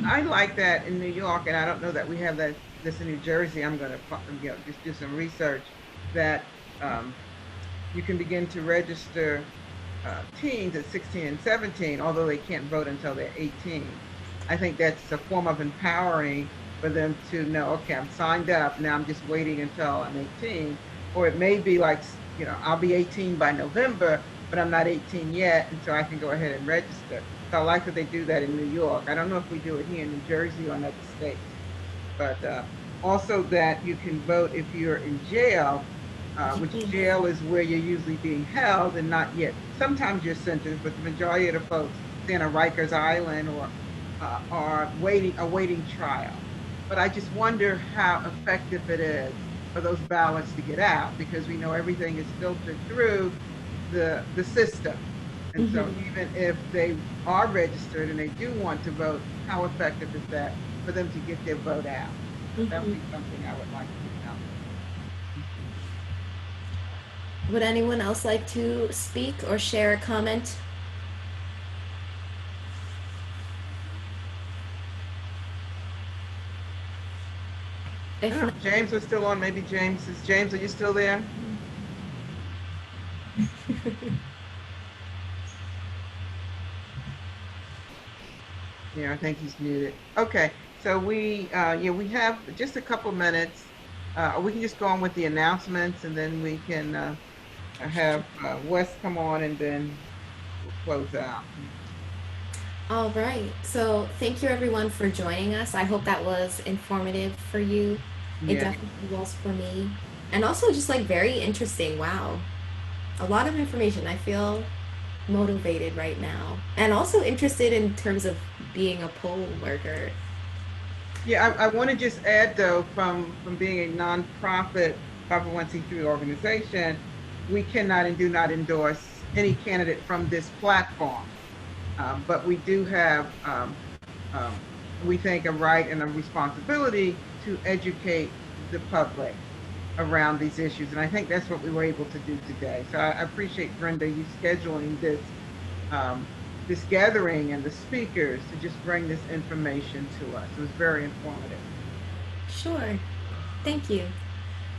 I like that in New York, and I don't know that we have this in New Jersey. I'm going to just do some research that you can begin to register teens at 16 and 17, although they can't vote until they're 18. I think that's a form of empowering for them to know, okay, I'm signed up, now I'm just waiting until I'm 18. Or it may be like I'll be 18 by November, but I'm not 18 yet, and so I can go ahead and register. So I like that they do that in New York. I don't know if we do it here in New Jersey or in other states, but also that you can vote if you're in jail, which jail is where you're usually being held and not yet. Sometimes you're sentenced, but the majority of the folks in a Rikers Island or are awaiting trial. But I just wonder how effective it is for those ballots to get out, because we know everything is filtered through the system. And so even if they are registered and they do want to vote, how effective is that for them to get their vote out? That would be something I would like to know. Would anyone else like to speak or share a comment? If Yeah, not, James is still on. Maybe James, are you still there? Yeah, I think he's muted. Okay, so we have just a couple minutes. We can just go on with the announcements, and then we can have Wes come on, and then we'll close out. all right. So thank you everyone for joining us. I hope that was informative for you. It Yeah. definitely was for me. And also just like very interesting. Wow. A lot of information. I feel motivated right now. And also interested in terms of being a poll worker. Yeah, I want to just add though, from being a nonprofit 501c3 organization, we cannot and do not endorse any candidate from this platform. But we do have, we think, a right and a responsibility to educate the public around these issues. And I think that's what we were able to do today. So I appreciate, Brenda, you scheduling this gathering and the speakers to just bring this information to us. It was very informative. Sure. Thank you.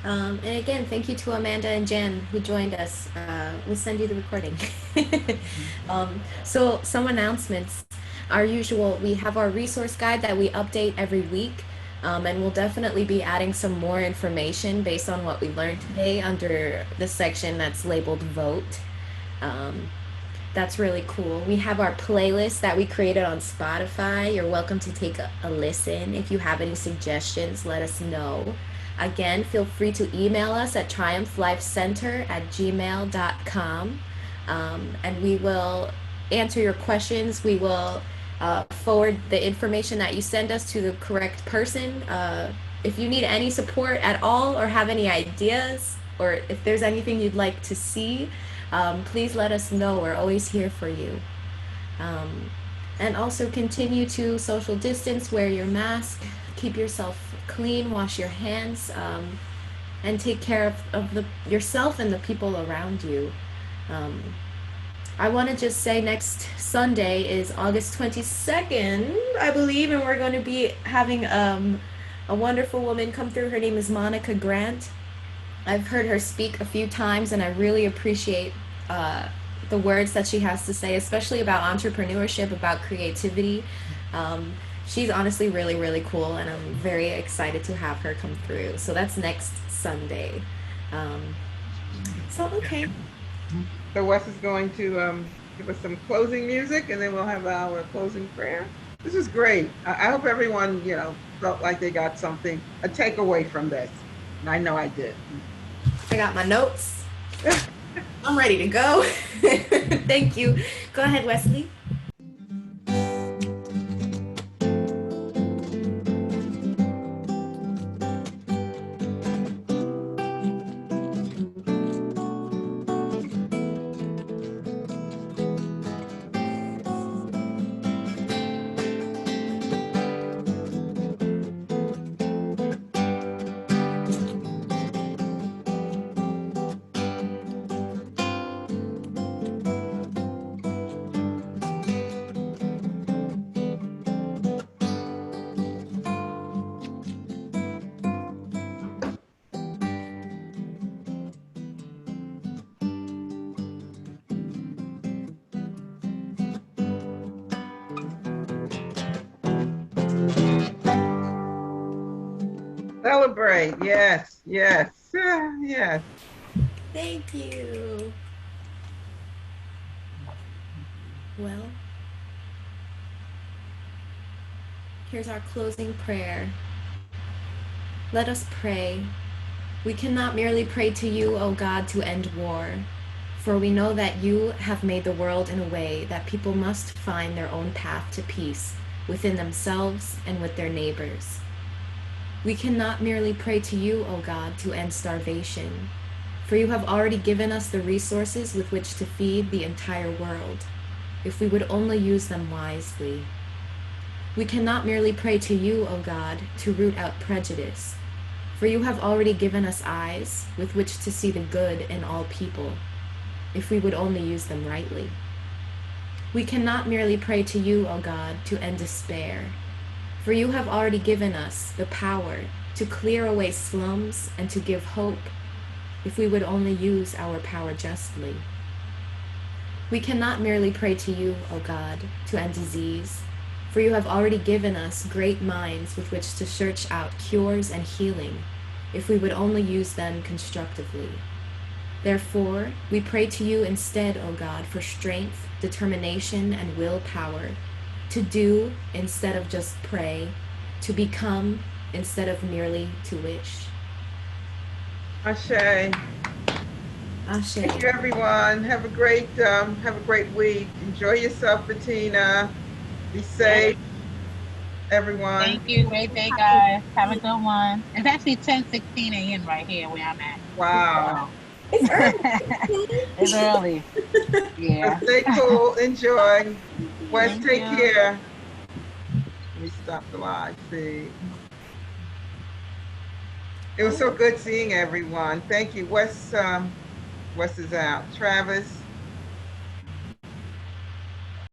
And again, thank you to Amanda and Jan who joined us. We'll send you the recording. So some announcements. Our usual, we have our resource guide that we update every week. And we'll definitely be adding some more information based on what we learned today under the section that's labeled vote. That's really cool. We have our playlist that we created on Spotify. You're welcome to take a listen. If you have any suggestions, let us know. Again, feel free to email us at triumphlifecenter@gmail.com. And we will answer your questions. We will forward the information that you send us to the correct person. If you need any support at all or have any ideas, or if there's anything you'd like to see, please let us know. We're always here for you. And also continue to social distance, wear your mask, keep yourself clean, wash your hands, and take care of yourself and the people around you. I want to just say next Sunday is August 22nd, I believe, and we're going to be having a wonderful woman come through. Her name is Monica Grant. I've heard her speak a few times, and I really appreciate the words that she has to say, especially about entrepreneurship, about creativity. She's honestly really, really cool, and I'm very excited to have her come through. So that's next Sunday. Okay. So Wes is going to give us some closing music, and then we'll have our closing prayer. This is great. I hope everyone, felt like they got something, a takeaway from this. And I know I did. I got my notes. I'm ready to go. Thank you. Go ahead, Wesley. Celebrate. Yes, yes, yes. Thank you. Well, here's our closing prayer. Let us pray. We cannot merely pray to you, O God, to end war, for we know that you have made the world in a way that people must find their own path to peace within themselves and with their neighbors. We cannot merely pray to you, O God, to end starvation, for you have already given us the resources with which to feed the entire world, if we would only use them wisely. We cannot merely pray to you, O God, to root out prejudice, for you have already given us eyes with which to see the good in all people, if we would only use them rightly. We cannot merely pray to you, O God, to end despair, for you have already given us the power to clear away slums and to give hope, if we would only use our power justly. We cannot merely pray to you, O God, to end disease, for you have already given us great minds with which to search out cures and healing, if we would only use them constructively. Therefore, we pray to you instead, O God, for strength, determination, and willpower, to do instead of just pray, to become instead of merely to wish. Ashe. Ashe. Thank you, everyone. Have a great week. Enjoy yourself, Bettina. Be safe, everyone. Thank you. Great day, guys. Have a good one. It's actually 10:16 a.m. right here where I'm at. Wow. It's early. It's early. Yeah. Stay cool. Enjoy. Wes, Thank take you. care. Let me stop the live feed. It was so good seeing everyone. Thank you. Wes is out. Travis.